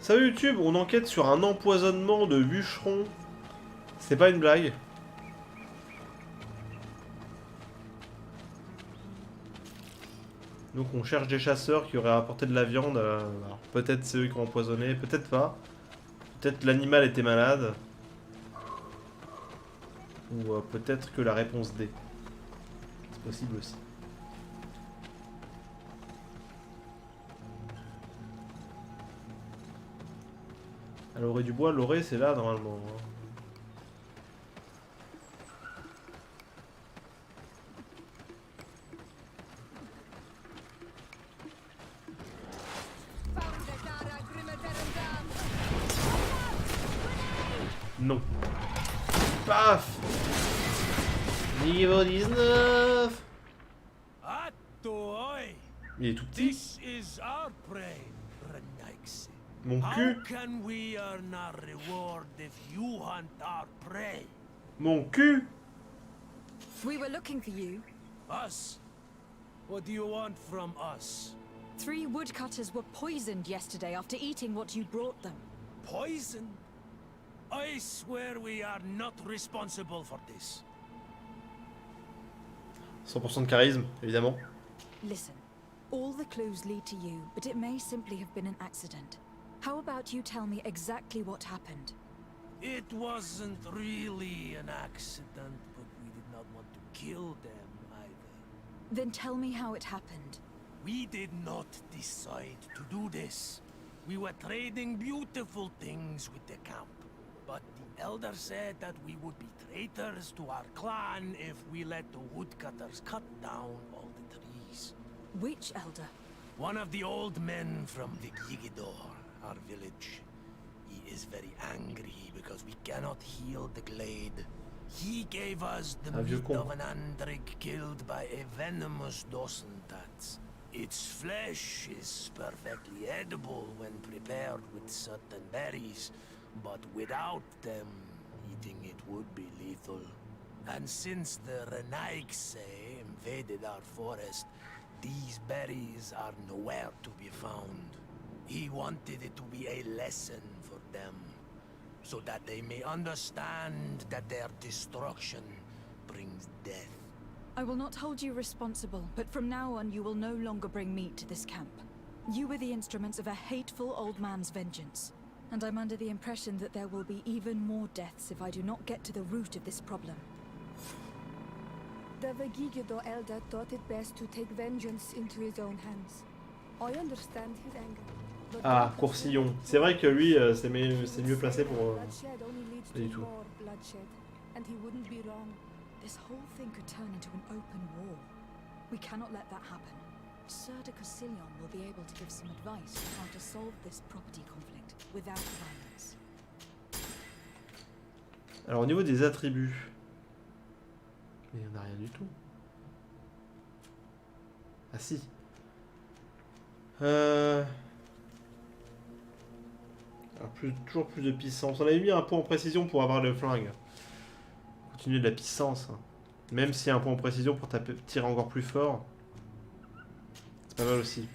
Salut YouTube, on enquête sur un empoisonnement de Bucherons. C'est pas une blague. Donc on cherche des chasseurs qui auraient apporté de la viande. Alors peut-être c'est eux qui ont empoisonné, peut-être pas. Peut-être l'animal était malade. Ou peut-être que la réponse D. C'est possible aussi. À l'orée du bois, l'orée c'est là normalement. Hein. Non. Paf! Niveau 19! Il est tout petit. Mon cul. Mon cul. We were looking for you. Us? What do you want from us? 3 woodcutters were poisoned yesterday after eating what you brought them. Poison? I swear we are not responsible for this. 100% de charisme, évidemment. Listen, all the clues lead to you, but it may simply have been an accident. How about you tell me exactly what happened? It wasn't really an accident, but we did not want to kill them either. Then tell me how it happened. We did not decide to do this. We were trading beautiful things with the camp. But the elder said that we would be traitors to our clan if we let the woodcutters cut down all the trees. Which elder? One of the old men from the Inquisiteurs, our village. He is very angry because we cannot heal the glade. He gave us the meat of an andrig killed by a venomous dosentats. Its flesh is perfectly edible when prepared with certain berries, but without them, eating it would be lethal. And since the Renaigse invaded our forest, these berries are nowhere to be found. He wanted it to be a lesson for them, so that they may understand that their destruction brings death. I will not hold you responsible, but from now on you will no longer bring meat to this camp. You were the instruments of a hateful old man's vengeance, and I'm under the impression that there will be even more deaths if I do not get to the root of this problem. The Vegigidor elder thought it best to take vengeance into his own hands. I understand his anger. Ah, Coursillon. C'est vrai que lui, c'est mieux placé pour... Pas du tout. And he wouldn't be wrong. This whole thing could turn into an open war. We cannot let that happen. Sir de Coursillon will be able to give some advice on how to solve this property conflict without violence. Alors au niveau des attributs... Mais il n'y en a rien du tout. Ah si. Alors toujours plus de puissance. On avait mis un point en précision pour avoir le flingue. Continuer de la puissance. Hein. Même s'il y a un point en précision pour tirer encore plus fort. C'est pas mal aussi.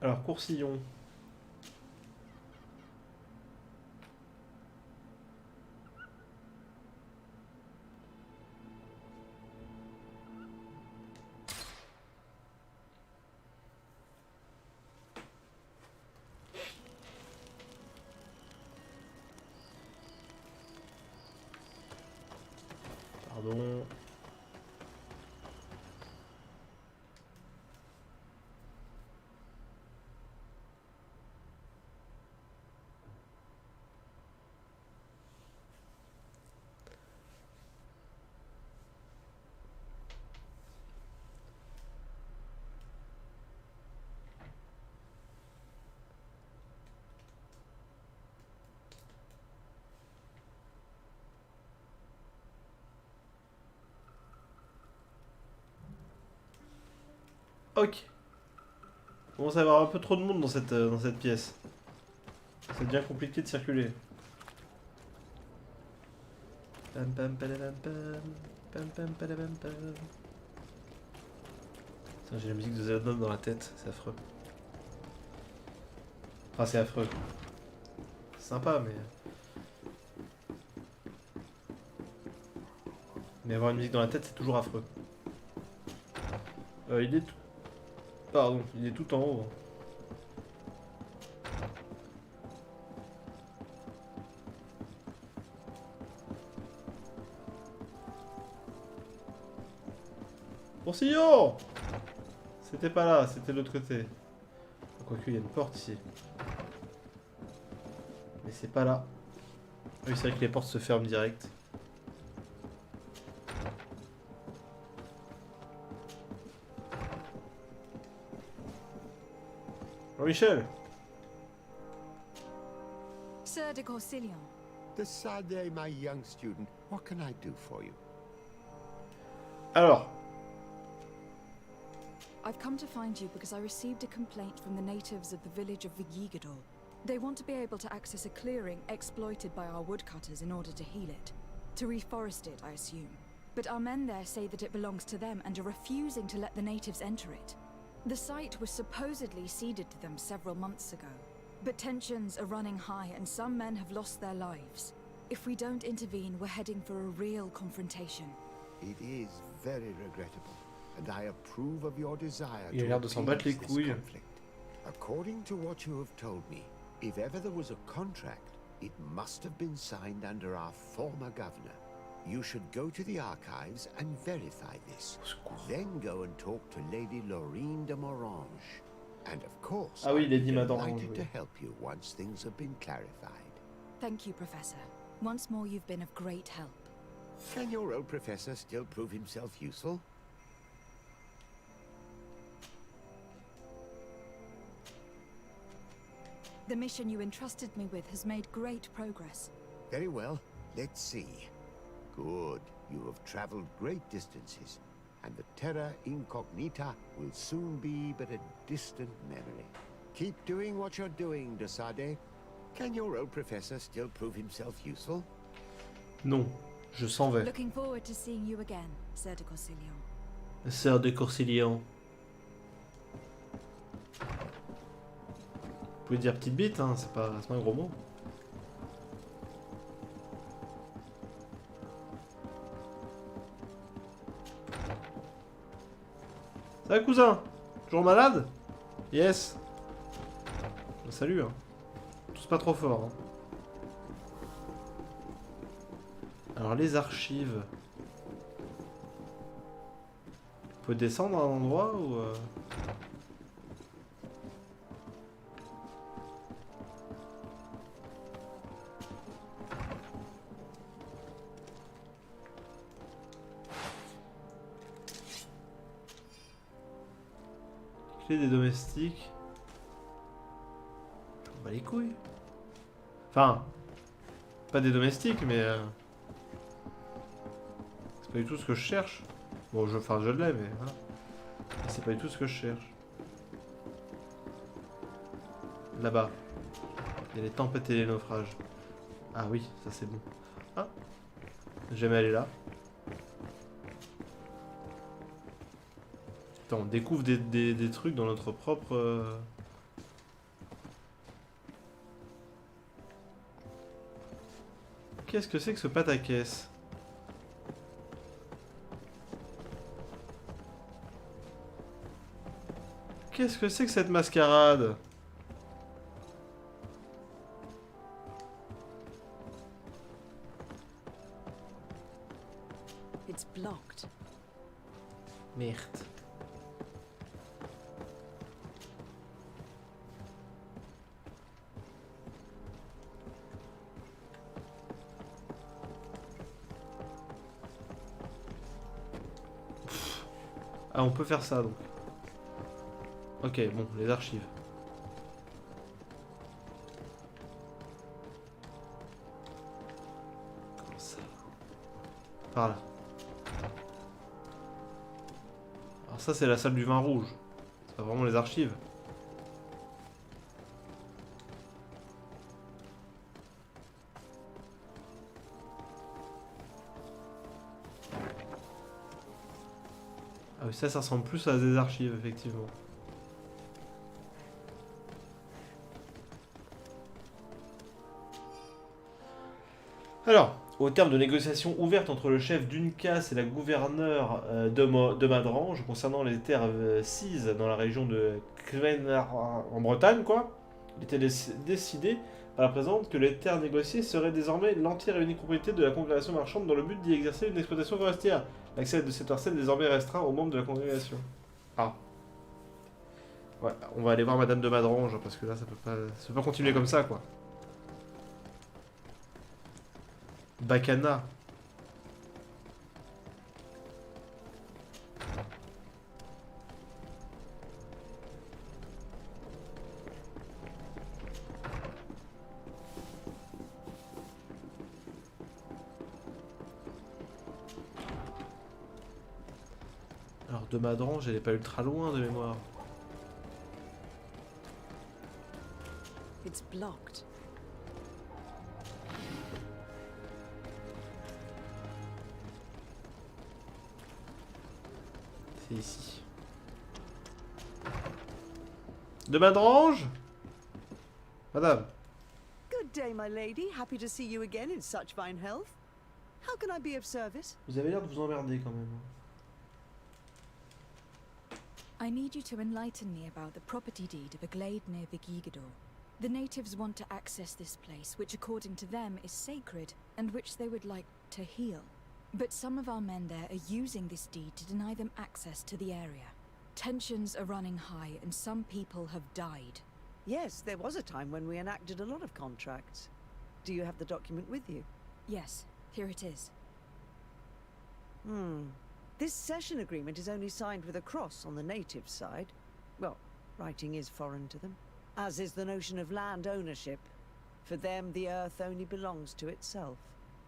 Alors, Coursillon. Pardon. Ok. commence à y avoir un peu trop de monde dans cette pièce. Ça devient compliqué de circuler. Pam pam padam pam. Pam pam padam pam. Putain, j'ai la musique de Zelda dans la tête, c'est affreux. Enfin, c'est affreux. C'est sympa, mais... Mais avoir une musique dans la tête, c'est toujours affreux. Il est tout... Pardon, il est tout en haut. Pourcillon! C'était pas là, c'était de l'autre côté. Quoique, il y a une porte ici. Mais c'est pas là. Oui, c'est vrai que les portes se ferment direct. Jean-Michel! Sir de Corsilion. Decidez, my young student, what can I do for you? Alors, I've come to find you because I received a complaint from the natives of the village of Vigigador. They want to be able to access a clearing exploited by our woodcutters in order to heal it. To reforest it, I assume. But our men there say that it belongs to them and are refusing to let the natives enter it. The site was supposedly ceded to them several months ago. But tensions are running high and some men have lost their lives. If we don't intervene, we're heading for a real confrontation. It is very regrettable, and I approve of your desire il a l'air de s'en battre les this couilles. conflict. According to what you have told me, if ever there was a contract, it must have been signed under our former governor. You should go to the archives and verify this. Then go and talk to Lady Laurine de Morange. And of course, Ah oui, I'd Lady be Madame delighted Orange, to oui. help you once things have been clarified. Thank you, Professor. Once more, you've been of great help. Can your old professor still prove himself useful? The mission you entrusted me with has made great progress. Very well. Let's see. Good. You have traveled great distances, and the Terra Incognita will soon be but a distant memory. Keep doing what you're doing, de Sade. Can your old professor still prove himself useful? Non, je s'en vais. Looking forward to seeing you again, Sir de Corsilion. Sœur de Corsilion. Vous pouvez dire petite bite, hein, c'est pas un gros mot. Ça va, cousin? Toujours malade? Yes. Salut, hein. Tous pas trop fort, hein. Alors, les archives. On peut descendre à un endroit ou... Clé des domestiques. On bat les couilles. Enfin, pas des domestiques, mais... C'est pas du tout ce que je cherche. Bon, je l'ai, mais voilà. C'est pas du tout ce que je cherche. Là-bas. Il y a les tempêtes et les naufrages. Ah oui, ça c'est bon. Ah, j'aime aller là. Attends, on découvre des trucs dans notre propre... Qu'est-ce que c'est que ce pataquès? Qu'est-ce que c'est que cette mascarade? It's blocked. Merde. Ah, on peut faire ça donc. Ok, bon, les archives. Comment ça? Par là. Alors ça, c'est la salle du vin rouge. C'est pas vraiment les archives. oui, ça ressemble plus à des archives, effectivement. Alors, au terme de négociations ouvertes entre le chef d'Uncas et la gouverneure de Madrange concernant les terres cises dans la région de Crenard en Bretagne, quoi, il était décidé à la présente que les terres négociées seraient désormais l'entière et unique propriété de la congrégation marchande dans le but d'y exercer une exploitation forestière. L'accès de cette parcelle est désormais restreint aux membres de la congrégation. Ah. Ouais, on va aller voir Madame de Madrange, parce que là, ça peut pas continuer comme ça, quoi. Bacana. Alors de Madrange, elle est pas ultra loin de mémoire. It's blocked. C'est ici. De Madrange? Madame. Good day, my lady. Happy to see you again in such fine health. How can I be of service? Vous avez l'air de vous emmerder quand même. I need you to enlighten me about the property deed of a glade near Vigigidor. The natives want to access this place, which according to them is sacred, and which they would like to heal. But some of our men there are using this deed to deny them access to the area. Tensions are running high, and some people have died. Yes, there was a time when we enacted a lot of contracts. Do you have the document with you? Yes, here it is. This cession agreement is only signed with a cross on the native side. Well, writing is foreign to them, as is the notion of land ownership. For them, the earth only belongs to itself.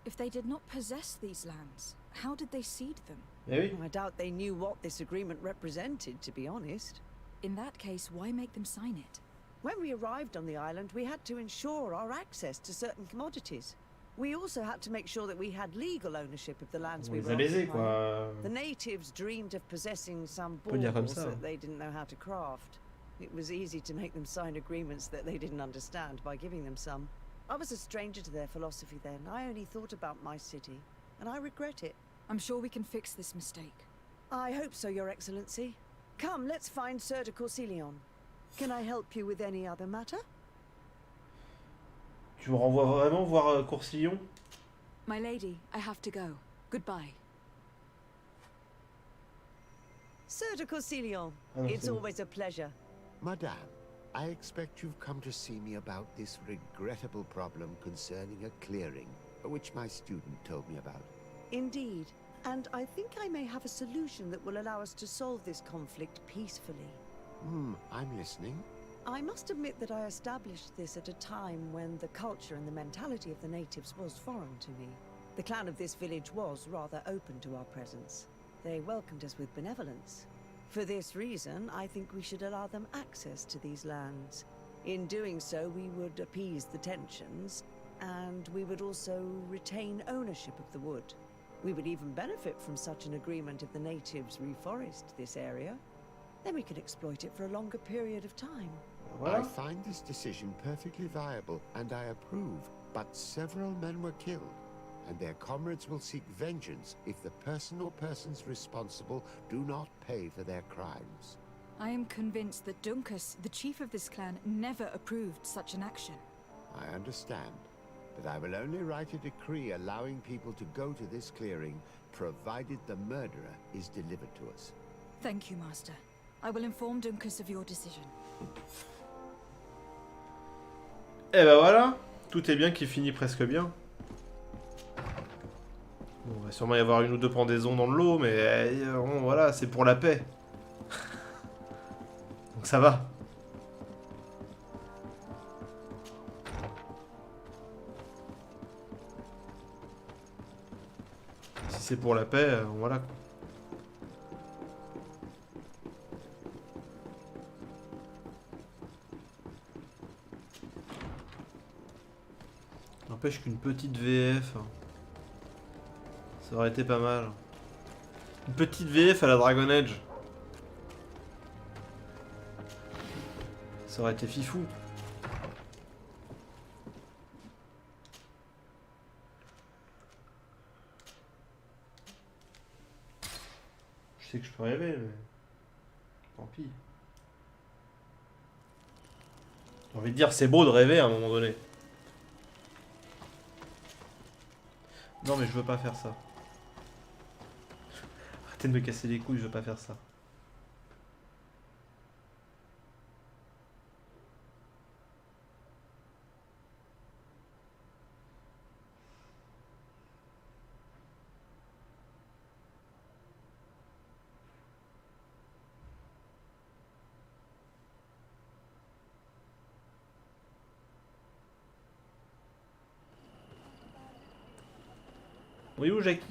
If they did not possess these lands, how did they cede them? Eh oui. I doubt they knew what this agreement represented, to be honest. In that case, why make them sign it? When we arrived on the island, we had to ensure our access to certain commodities. We also had to make sure that we had legal ownership of the lands On we les were a baisés, occupying. quoi. The natives dreamed of possessing some peut dire comme baubles ça. that they didn't know how to craft. It was easy to make them sign agreements that they didn't understand by giving them some. I was a stranger to their philosophy then. I only thought about my city, and I regret it. I'm sure we can fix this mistake. I hope so, Your Excellency. Come, let's find Sir de Courcillon. Can I help you with any other matter? Tu me renvoies vraiment voir Courcillon? My lady, I have to go. Goodbye. Sir de Courcillon, Ah, it's c'est bon. always a pleasure. Madame, I expect you've come to see me about this regrettable problem concerning a clearing, which my student told me about. Indeed, and I think I may have a solution that will allow us to solve this conflict peacefully. I'm listening. I must admit that I established this at a time when the culture and the mentality of the natives was foreign to me. The clan of this village was rather open to our presence. They welcomed us with benevolence. For this reason, I think we should allow them access to these lands. In doing so, we would appease the tensions, and we would also retain ownership of the wood. We would even benefit from such an agreement if the natives reforest this area. Then we could exploit it for a longer period of time. Voilà. I find this decision perfectly viable, and I approve. But several men were killed, and their comrades will seek vengeance if the person or persons responsible do not pay for their crimes. I am convinced that Duncas, the chief of this clan, never approved such an action. I understand, but I will only write a decree allowing people to go to this clearing, provided the murderer is delivered to us. Thank you, Master. I will inform Duncas of your decision. Et ben voilà, tout est bien qui finit presque bien. Bon, il va sûrement y avoir une ou deux pendaisons dans le lot, mais bon, voilà, c'est pour la paix. Donc ça va. Si c'est pour la paix, voilà quoi. N'empêche qu'une petite VF, ça aurait été pas mal. Une petite VF à la Dragon Age. Ça aurait été fifou. Je sais que je peux rêver, mais... Tant pis. J'ai envie de dire, c'est beau de rêver à un moment donné. Non, mais je veux pas faire ça. Arrêtez de me casser les couilles, je veux pas faire ça. Oui, où Jackie?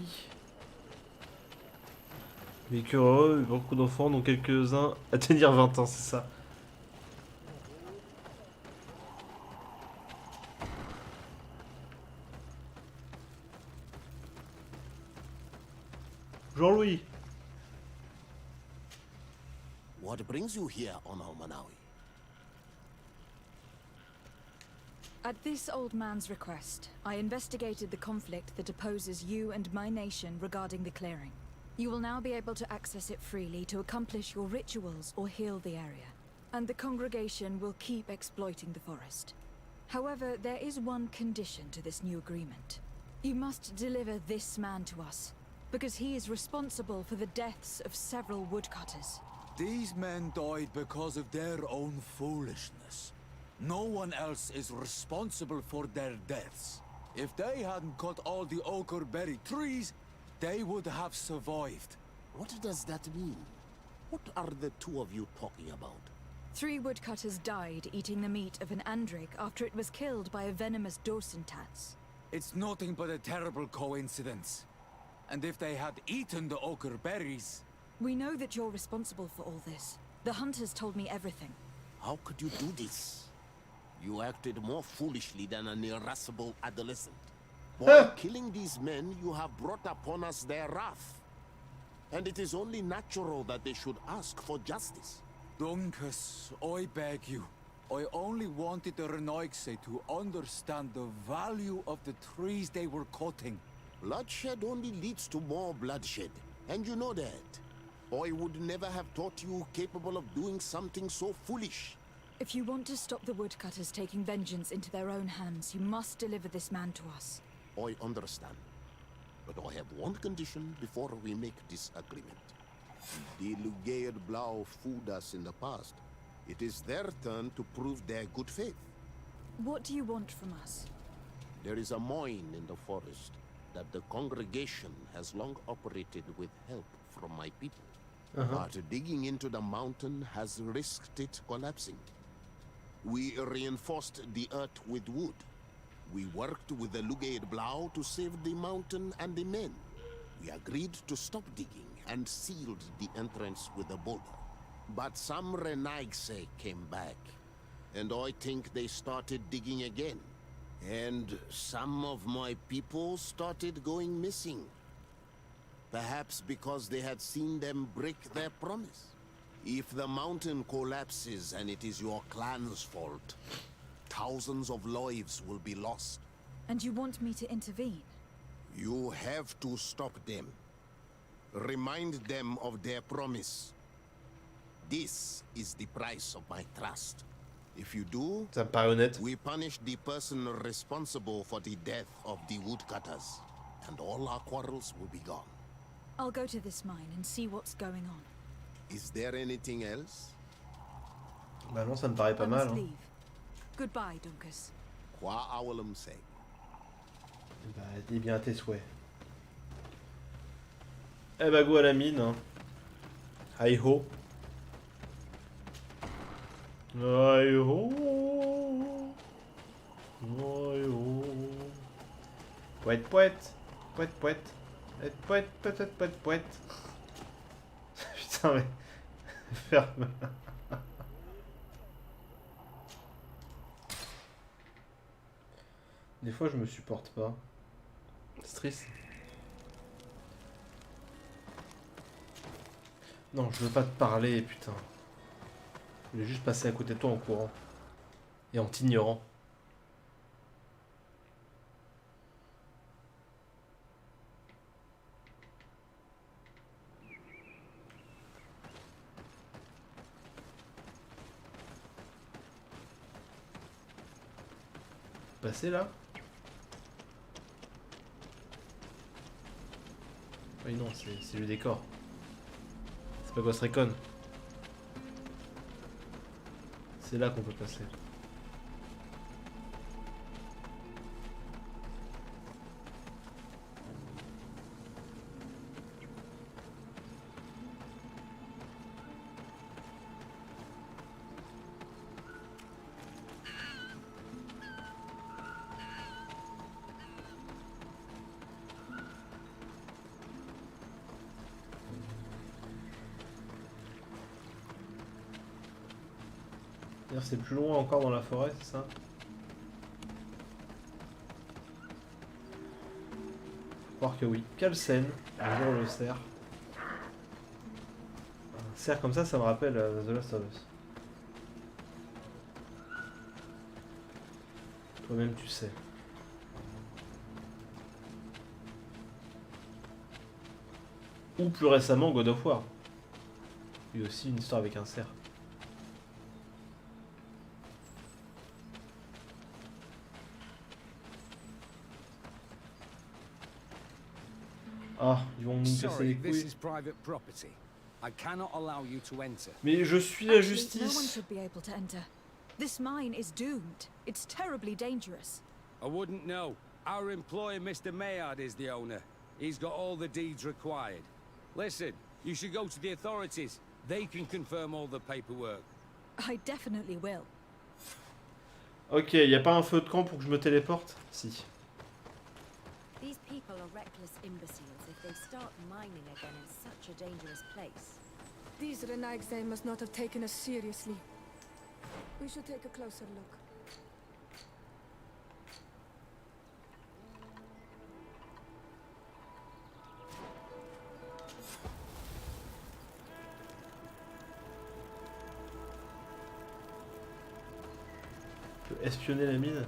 Vécu heureux, beaucoup d'enfants, dont quelques-uns à tenir 20 ans, c'est ça. Jean-Louis. What brings you here on Almanawi? At this old man's request, I investigated the conflict that opposes you and my nation regarding the clearing. You will now be able to access it freely to accomplish your rituals or heal the area. And the congregation will keep exploiting the forest. However, there is one condition to this new agreement. You must deliver this man to us, because he is responsible for the deaths of several woodcutters. These men died because of their own foolishness. No one else is responsible for their deaths. If they hadn't cut all the oakerberry trees, they would have survived. What does that mean? What are the two of you talking about? 3 woodcutters died eating the meat of an andrik after it was killed by a venomous dosentats. It's nothing but a terrible coincidence. And if they had eaten the oakerberries... We know that you're responsible for all this. The hunters told me everything. How could you do this? You acted more foolishly than an irascible adolescent. By killing these men, you have brought upon us their wrath. And it is only natural that they should ask for justice. Dunkus, I beg you. I only wanted the Renoigse to understand the value of the trees they were cutting. Bloodshed only leads to more bloodshed, and you know that. I would never have thought you capable of doing something so foolish. If you want to stop the woodcutters taking vengeance into their own hands, you must deliver this man to us. I understand. But I have one condition before we make this agreement. The Lugaid Blau fooled us in the past. It is their turn to prove their good faith. What do you want from us? There is a mine in the forest that the congregation has long operated with help from my people. But digging into the mountain has risked it collapsing. We reinforced the earth with wood. We worked with the Lugaid Blau to save the mountain and the men. We agreed to stop digging and sealed the entrance with a boulder. But some Renaigse came back, and I think they started digging again. And some of my people started going missing. Perhaps because they had seen them break their promise. If the mountain collapses and it is your clan's fault, thousands of lives will be lost. And you want me to intervene? You have to stop them. Remind them of their promise. This is the price of my trust. If you do, Ça me paraît honnête. we punish the person responsible for the death of the woodcutters, and all our quarrels will be gone. I'll go to this mine and see what's going on. Is there anything else? Bah non, ça me paraît pas I mal. must Hein. leave. Goodbye, Dunkus. Qua awalum say. Bah, dis bien à tes souhaits. Eh bah, go à la mine. Hein. Hi ho. Hi ho. Hi ho. Poète, poète. Poète, poète. Poète, poète, poète, poète. Putain, mais. Ferme. Des fois, je me supporte pas. C'est triste. Non, je veux pas te parler, putain. Je voulais juste passer à côté de toi en courant. Et en t'ignorant. Passer là? Oui non, c'est le décor. C'est pas Ghost Recon. C'est là qu'on peut passer. C'est plus loin encore dans la forêt, c'est ça? Faut croire que oui. Quelle scène, un jour le cerf. Un cerf comme ça me rappelle The Last of Us. Toi-même tu sais. Ou plus récemment God of War. Lui aussi une histoire avec un cerf. Ah, ils vont nous casser les couilles. Mais je suis la justice. This mine is doomed. It's terribly dangerous. I wouldn't know. Our employer, Mr. Maillard, is the owner. He's got all the deeds required. Listen, you should go to the authorities. They can confirm all the paperwork. I definitely will. Ok, y a pas un feu de camp pour que je me téléporte? Si. These people are reckless imbeciles if they start mining again in such a dangerous place. These Renaigse must not have taken us seriously. We should take a closer look. Je peux espionner la mine?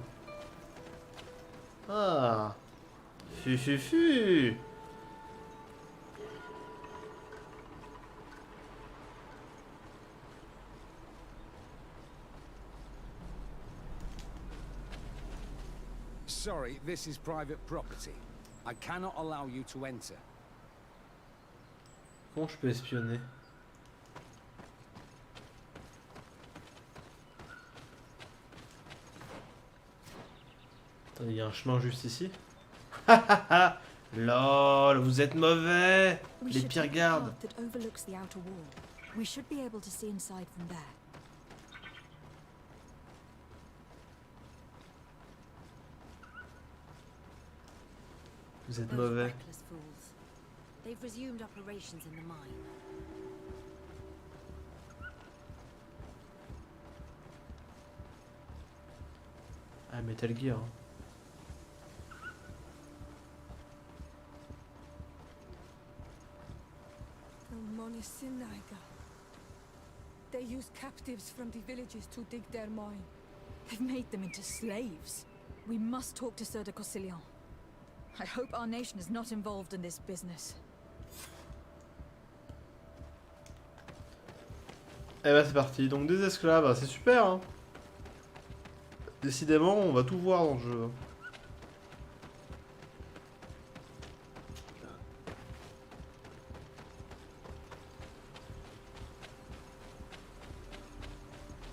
Ah! Fu. Sorry, this is private property. I cannot allow you to enter. Comment je peux espionner? Attendez, il y a un chemin juste ici. Lol, vous êtes mauvais. Les pires gardes. Vous êtes mauvais. They've resumed operations in the mine. Ah, Metal Gear. Hein. They use captives from the villages to dig their mine. They've made them into slaves. We must talk to Sir de Cossillon. I hope our nation is not involved in this business. Eh ben c'est parti, donc des esclaves, c'est super hein. Décidément, on va tout voir dans le jeu.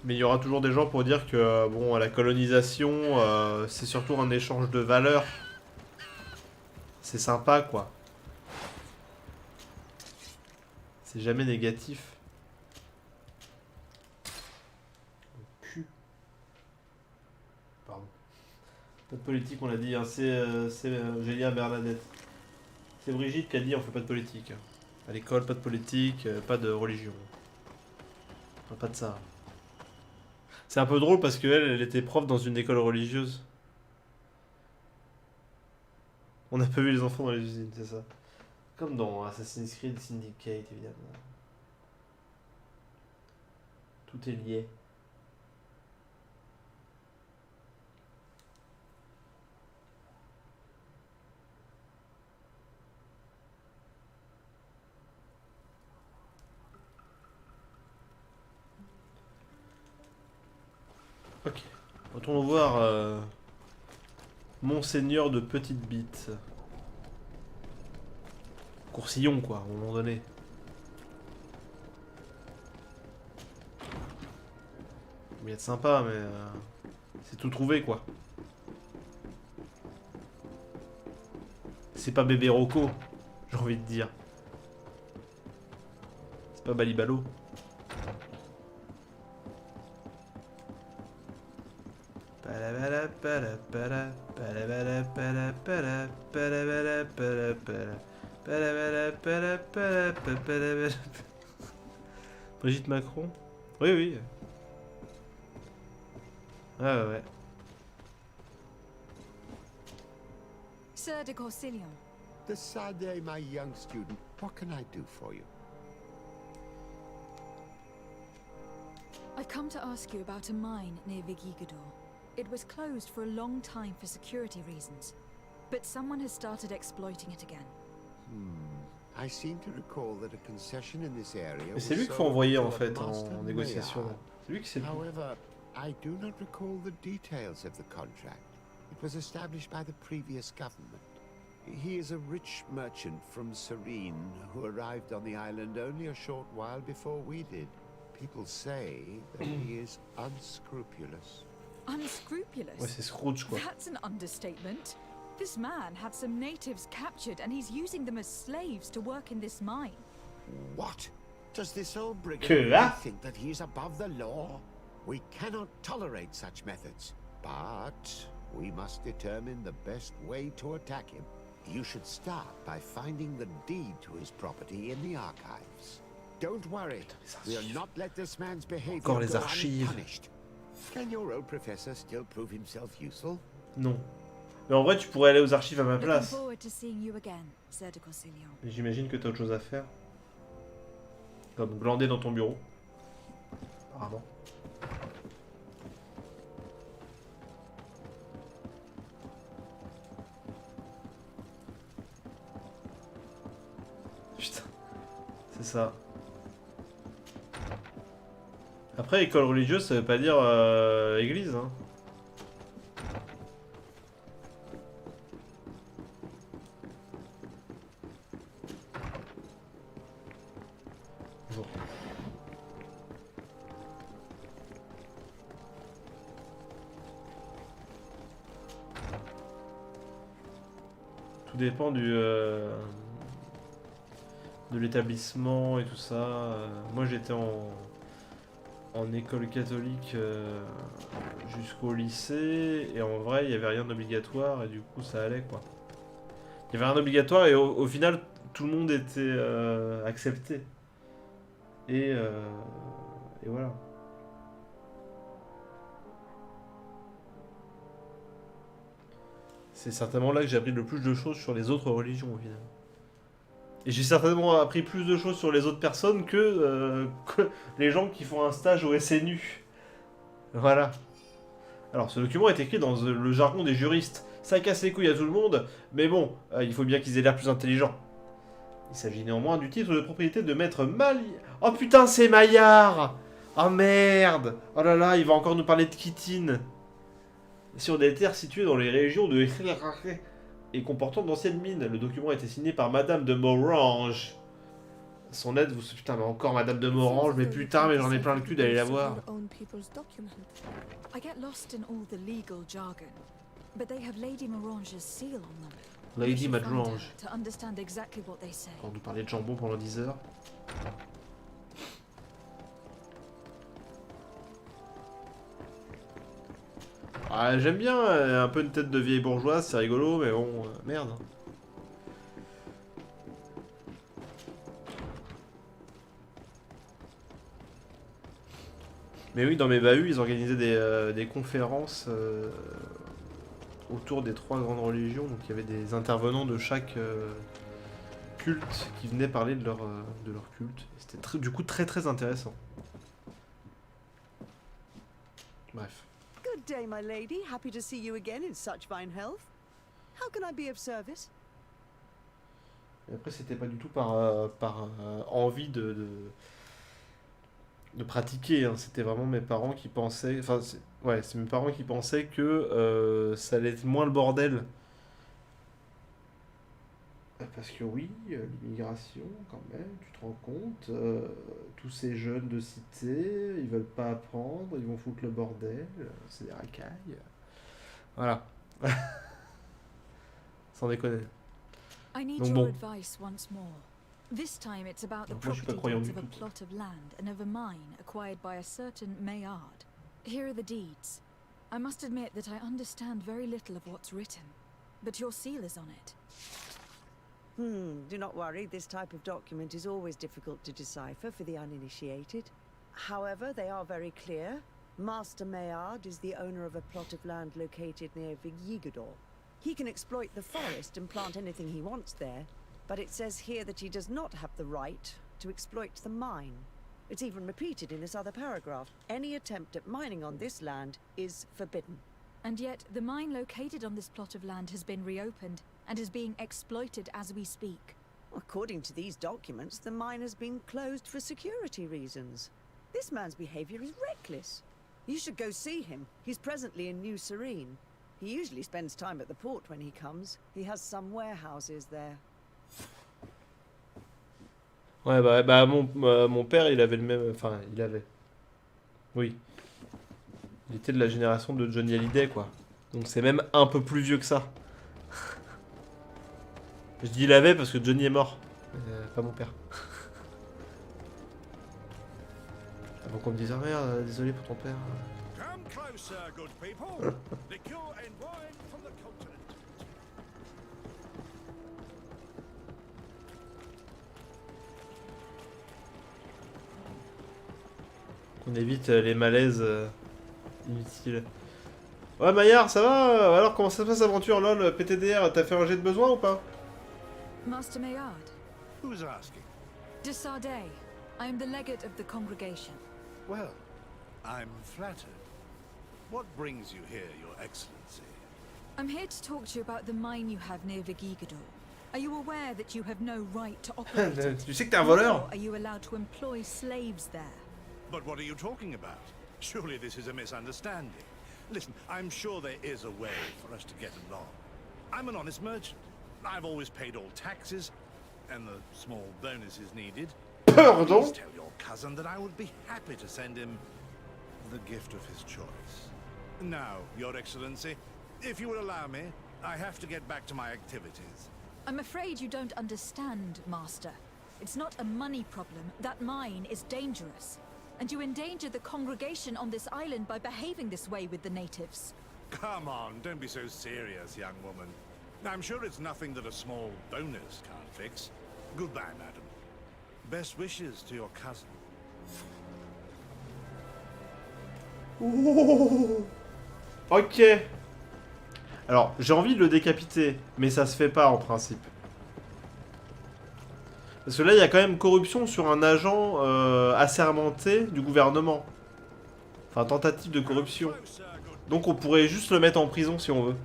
Mais il y aura toujours des gens pour dire que bon, la colonisation, c'est surtout un échange de valeurs. C'est sympa quoi. C'est jamais négatif. Pardon. Pas de politique, on l'a dit, hein. J'ai dit à Bernadette. C'est Brigitte qui a dit on fait pas de politique. À l'école, pas de politique, pas de religion. Enfin, pas de ça. C'est un peu drôle parce qu'elle était prof dans une école religieuse. On n'a pas vu les enfants dans les usines, c'est ça. Comme dans Assassin's Creed Syndicate, évidemment. Tout est lié. Ok. Retournons voir Monseigneur de Petite Bite. Coursillon, quoi, à un moment donné. Il va être sympa, mais c'est tout trouvé, quoi. C'est pas bébé Rocco, j'ai envie de dire. C'est pas Balibalo. Brigitte Macron? Oui, oui. Ah ouais, ouais. Sir de Corsilion. The Sade, my young student. What can I do for you? I've come to ask you about a mine near Vigigador. It was closed for a long time for security reasons, but someone has started exploiting it again. I seem to recall that a concession in this area. C'est lui qu'il faut envoyer en fait en négociation. C'est lui qui sait. However, I do not recall the details of the contract. It was established by the previous government. He is a rich merchant from Serene who arrived on the island only a short while before we did. People say that he is unscrupulous. Unscrupulous? Ouais, c'est Scrooge, quoi. That's an understatement. This man had some natives captured and he's using them as slaves to work in this mine. What? Does this old brigand Que really là? think that he is above the law? We cannot tolerate such methods, but we must determine the best way to attack him. You should start by finding the deed to his property in the archives. Don't worry, we'll not let this man's behavior go unpunished. Can your old professor still prove himself useful? Non. Mais en vrai, tu pourrais aller aux archives à ma Looking place. forward to seeing you again, Sir de Corsilion. Mais j'imagine que t'as autre chose à faire. Comme glander dans ton bureau. Apparemment. Putain. C'est ça. Après, école religieuse, ça veut pas dire église, hein. Bon. Tout dépend du de l'établissement et tout ça. Moi, j'étais en école catholique jusqu'au lycée, et en vrai, il n'y avait rien d'obligatoire, et du coup, ça allait, quoi. Il n'y avait rien d'obligatoire, et au final, tout le monde était accepté. Et voilà. C'est certainement là que j'ai appris le plus de choses sur les autres religions, au final. Et j'ai certainement appris plus de choses sur les autres personnes que les gens qui font un stage au SNU. Voilà. Alors, ce document est écrit dans le jargon des juristes. Ça casse les couilles à tout le monde, mais bon, il faut bien qu'ils aient l'air plus intelligents. Il s'agit néanmoins du titre de propriété de maître Mali... Oh putain, c'est Maillard! Oh merde! Oh là là, il va encore nous parler de Kitine. Sur des terres situées dans les régions de... et comportant d'anciennes mines. Le document a été signé par Madame de Morange. Son aide vous... Putain, mais encore Madame de Morange, mais putain, mais j'en ai plein le cul d'aller la voir. I get lost in all the legal jargon, but they have Lady Morange's seal on them. Lady Morange. To understand exactly what they say. On nous parlait de jambon pendant 10 heures. Ah, j'aime bien, un peu une tête de vieille bourgeoise, c'est rigolo, mais bon, merde. Mais oui, dans mes bahuts, ils organisaient des conférences autour des 3 grandes religions. Donc il y avait des intervenants de chaque culte qui venaient parler de leur culte. C'était du coup très très intéressant. Bref. Good day, my lady. Happy to see you again in such fine health. How can I be of service? Et après, c'était pas du tout par envie de pratiquer, hein. C'était vraiment mes parents qui pensaient... Enfin, c'est mes parents qui pensaient que ça allait être moins le bordel. Parce que oui, l'immigration, quand même, tu te rends compte, tous ces jeunes de cité, ils veulent pas apprendre, ils vont foutre le bordel, c'est des racailles. Voilà. Sans déconner. I need Donc your bon. advice once more. This time it's about the Donc moi, je suis pas property croyant deeds du of a tout. plot of land and of a mine acquired by a certain Maillard. Here are the deeds. I must admit that I understand very little of what's written, but your seal is on it. Do not worry, this type of document is always difficult to decipher for the uninitiated. However, they are very clear. Master Maillard is the owner of a plot of land located near Vigigador. He can exploit the forest and plant anything he wants there, but it says here that he does not have the right to exploit the mine. It's even repeated in this other paragraph. Any attempt at mining on this land is forbidden. And yet, the mine located on this plot of land has been reopened and is being exploited as we speak. According to these documents, the mine has been closed for security reasons. This man's behavior is reckless. You should go see him. He's presently in New Serene. He usually spends time at the port when he comes. He has some warehouses there. Ouais, mon père, il avait le même... Enfin, il avait... Oui. Il était de la génération de Johnny Hallyday, quoi. Donc c'est même un peu plus vieux que ça. Je dis il avait parce que Johnny est mort. Pas mon père. Avant qu'on me dise, ah merde, désolé pour ton père. Come closer, good people. Liqueur and wine from the continent. Qu'on évite les malaises inutiles. Ouais, Maillard, ça va? Alors, comment ça se passe l'aventure? Lol, PTDR, t'as fait un jet de besoin ou pas? Master Maillard. Who's asking? De Sardet. I am the legate of the congregation. Well, I'm flattered. What brings you here, Your Excellency? I'm here to talk to you about the mine you have near Vigigador. Are you aware that you have no right to operate it? Tu sais que t'es un voleur? Nor are you allowed to employ slaves there? But what are you talking about? Surely this is a misunderstanding. Listen, I'm sure there is a way for us to get along. I'm an honest merchant. I've always paid all taxes, and the small bonuses needed. Pardon? Please tell your cousin that I would be happy to send him the gift of his choice. Now, Your Excellency, if you will allow me, I have to get back to my activities. I'm afraid you don't understand, Master. It's not a money problem. That mine is dangerous. And you endanger the congregation on this island by behaving this way with the natives. Come on, don't be so serious, young woman. I'm sure it's nothing that a small bonus can't fix. Goodbye, madam. Best wishes to your cousin. Ouh. Ok. Alors, j'ai envie de le décapiter, mais ça se fait pas en principe. Parce que là, il y a quand même corruption sur un agent assermenté du gouvernement. Enfin, tentative de corruption. Donc on pourrait juste le mettre en prison si on veut.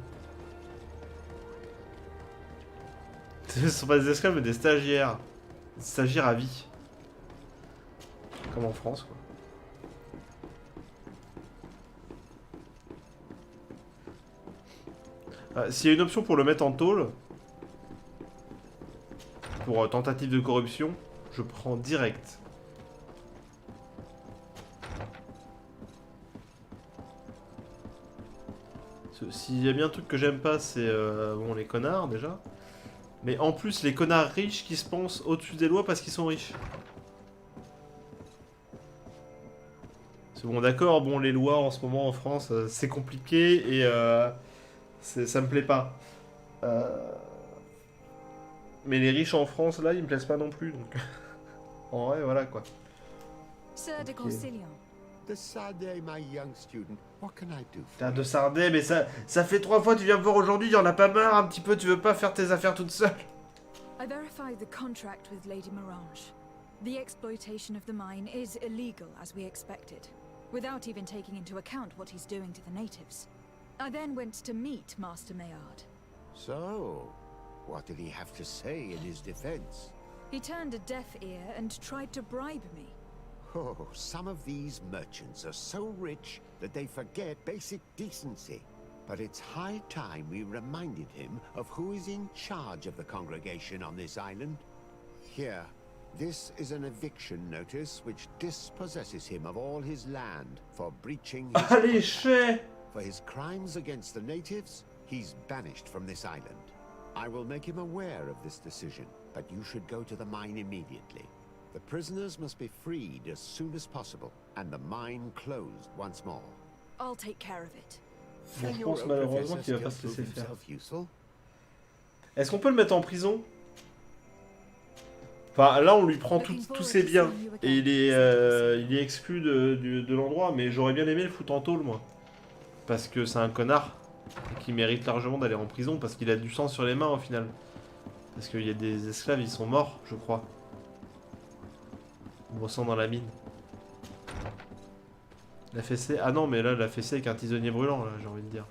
Ce ne sont pas des esclaves, mais des stagiaires. Des stagiaires à vie. Comme en France, quoi. S'il y a une option pour le mettre en tôle, pour tentative de corruption, je prends direct. S'il y a bien un truc que j'aime pas, c'est bon, les connards déjà. Mais en plus, les connards riches qui se pensent au-dessus des lois parce qu'ils sont riches. C'est bon, d'accord, bon, les lois en ce moment en France, c'est compliqué et ça me plaît pas. Mais les riches en France, là, ils me plaisent pas non plus, donc... en vrai, voilà, quoi. Sir de Concilion. De Sardet, my young student, what can I do for Putain, de Sardet, mais ça fait 3 fois que tu viens me voir aujourd'hui, y'en a pas marre un petit peu, tu veux pas faire tes affaires toute seule? I verified the contract with Lady Morange. The exploitation of the mine is illegal, as we expected. without even taking into account what he's doing to the natives. I then went to meet Master Maillard. So, what did he have to say in his defense? He turned a deaf ear and tried to bribe me. Oh, some of these merchants are so rich that they forget basic decency. But it's high time we reminded him of who is in charge of the congregation on this island. Here, this is an eviction notice which dispossesses him of all his land for breaching his contract. For his crimes against the natives, he's banished from this island. I will make him aware of this decision, but you should go to the mine immediately. The prisoners must be freed as soon as possible, and the mine closed once more. I'll take care of it. Bon, je pense malheureusement qu'il va pas se laisser faire. Est-ce qu'on peut le mettre en prison? Enfin, là, on lui prend tous ses biens. Et il est exclu de l'endroit. Mais j'aurais bien aimé le foutre en tôle, moi. Parce que c'est un connard. Et qui mérite largement d'aller en prison. Parce qu'il a du sang sur les mains, au final. Parce qu'il y a des esclaves, ils sont morts, je crois. On ressent dans la mine. La fessée... Ah non, mais là, la fessée avec un tisonnier brûlant, là, j'ai envie de dire.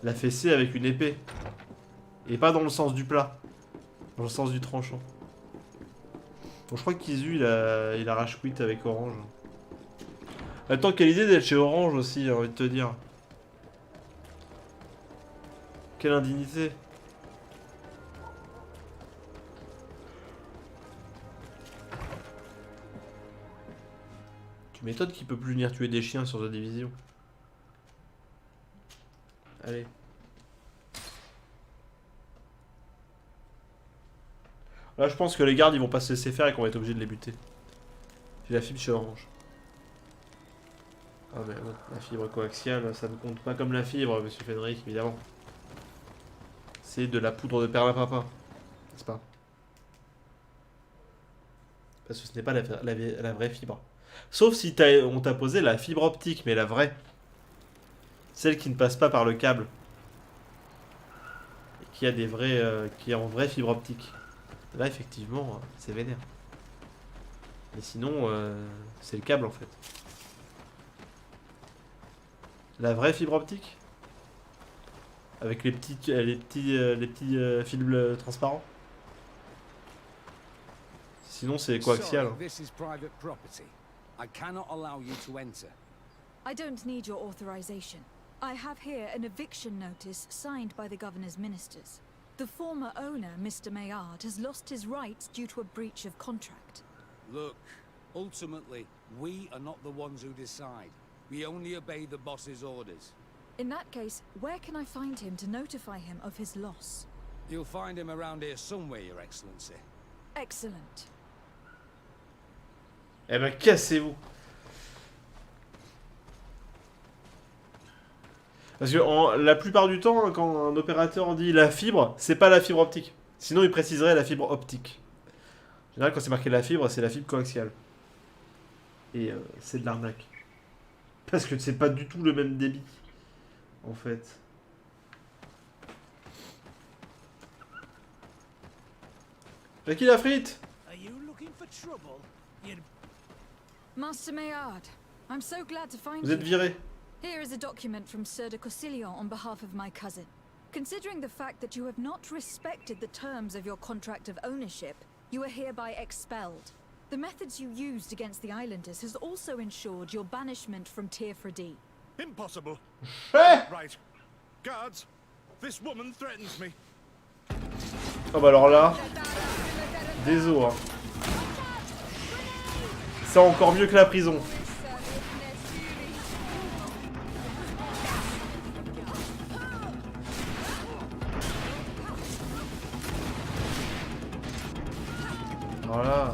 La fessée avec une épée. Et pas dans le sens du plat. Dans le sens du tranchant. Bon, je crois qu'Izu, il a rage quit avec Orange. Attends, quelle idée d'être chez Orange aussi, j'ai envie de te dire. Quelle indignité. Tu m'étonnes qu'il peut plus venir tuer des chiens sur The Division. Allez. Là, je pense que les gardes, ils vont pas se laisser faire et qu'on va être obligé de les buter. J'ai la fibre chez Orange. Ah mais bon, la fibre coaxiale, ça ne compte pas comme la fibre, monsieur Fenric, évidemment. C'est de la poudre de perlimpinpin, n'est-ce pas? Parce que ce n'est pas la vraie fibre. Sauf si on t'a posé la fibre optique, mais la vraie. Celle qui ne passe pas par le câble. Et qui a des vrais, qui est en vraie fibre optique. Là, effectivement, c'est vénère. Mais sinon, c'est le câble, en fait. La vraie fibre optique? Avec les petits fils bleus transparents? Sinon, c'est coaxial. I cannot allow you to enter. I don't need your authorization. I have here an eviction notice signed by the governor's ministers. The former owner, Mr. Maillard, has lost his rights due to a breach of contract. Look, ultimately, we are not the ones who decide. We only obey the boss's orders. In that case, where can I find him to notify him of his loss? You'll find him around here somewhere, Your Excellency. Excellent. Eh ben, cassez-vous. Parce que la plupart du temps, quand un opérateur dit la fibre, c'est pas la fibre optique. Sinon, il préciserait la fibre optique. En général, quand c'est marqué la fibre, c'est la fibre coaxiale. Et c'est de l'arnaque. Parce que c'est pas du tout le même débit. En fait. Jackie la frite! Master Maillard, I'm so glad to find Vous êtes viré. Here is a document from Sir de Cossillon on behalf of my cousin. Considering the fact that you have not respected the terms of your contract of ownership, you are hereby expelled. The methods you used against the islanders has also ensured your banishment from Tier-Fredy. Impossible. Right. Guards, this woman threatens me. Oh bah alors là, désolé. Hein. C'est encore mieux que la prison. Voilà.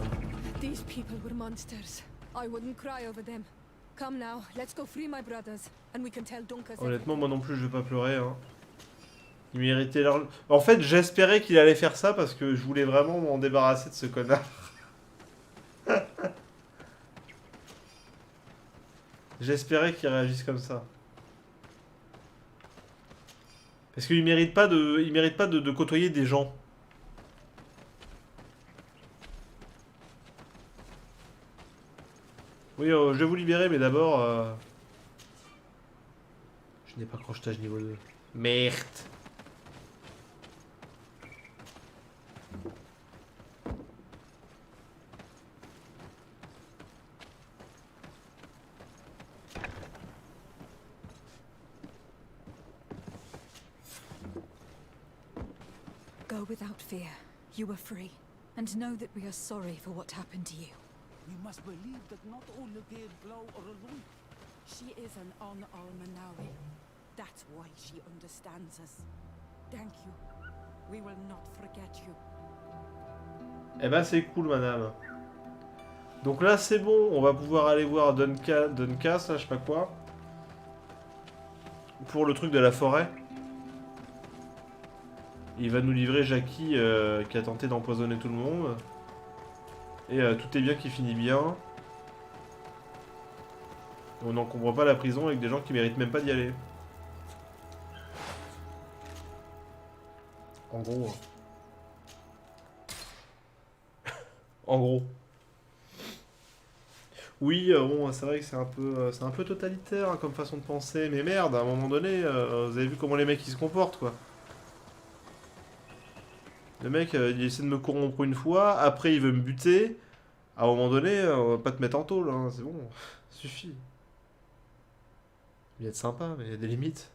These people were monsters. I wouldn't cry over them. Come now, let's go free my brothers, and we can tell Dunkas. Honnêtement, moi non plus, je vais pas pleurer. Hein. Il méritait leur... En fait, j'espérais qu'il allait faire ça parce que je voulais vraiment m'en débarrasser de ce connard. J'espérais qu'il réagisse comme ça. Parce qu'il mérite pas de côtoyer des gens. Oui, je vais vous libérer, mais d'abord... Je n'ai pas crochetage niveau 2. Merde. Go without fear. You are free. And know that we are sorry for what happened to you. We must believe that not only did Blow or alone. She is an Almanawi. That's why she understands us. Thank you. We will not forget you. Eh ben c'est cool, madame. Donc là c'est bon, on va pouvoir aller voir Duncas, là, je sais pas quoi. Pour le truc de la forêt. Il va nous livrer Jackie qui a tenté d'empoisonner tout le monde. Et tout est bien qui finit bien. On n'encombre pas la prison avec des gens qui méritent même pas d'y aller. En gros. En gros. Oui, bon, c'est vrai que c'est un peu totalitaire hein, comme façon de penser, mais merde, à un moment donné, vous avez vu comment les mecs ils se comportent, quoi. Le mec, il essaie de me corrompre une fois, après il veut me buter. À un moment donné, on va pas te mettre en tôle, hein, c'est bon, suffit. Il va être sympa, mais il y a des limites.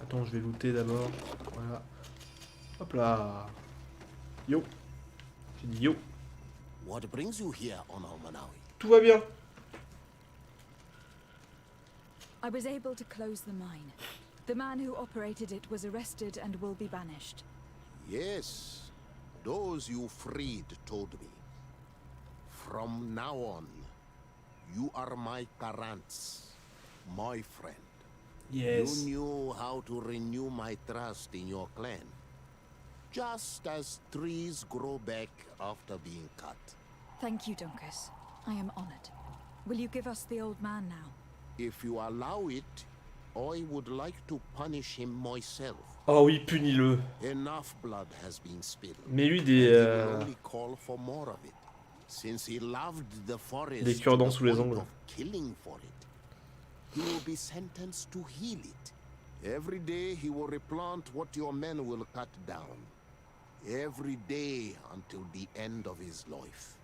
Attends, je vais looter d'abord. Voilà. Hop là. Yo. J'ai dit yo. What brings you here on Almanawi? Tout va bien. I was able to close the mine. The man who operated it was arrested and will be banished. Yes. Those you freed told me. From now on, you are my Karants, my friend. Yes. You knew how to renew my trust in your clan. Just as trees grow back after being cut. Thank you, Duncas. I am honored. Will you give us the old man now? If you allow it, I would like to punish him myself. Oh oui, punis-le. Enough blood has been spilled. Mais lui He will only call for more of it, since he loved the forest des cure-dents sous les point ongles. of killing for it. He will be sentenced to heal it. Every day he will replant what your men will cut down. Every day until the end of his life.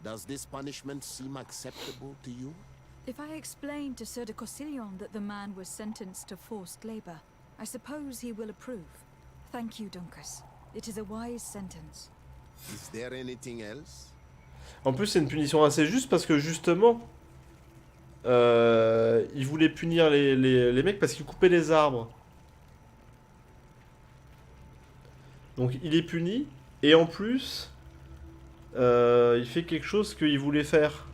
Does this punishment seem acceptable to you? If I explain to Sir de Cossillon that the man was sentenced to forced labor, I suppose he will approve. Thank you, Duncas. It is a wise sentence. Is there anything else? En plus, c'est une punition assez juste parce que justement, il voulait punir les mecs parce qu'ils coupaient les arbres. Donc il est puni et en plus, il fait quelque chose qu'il voulait faire.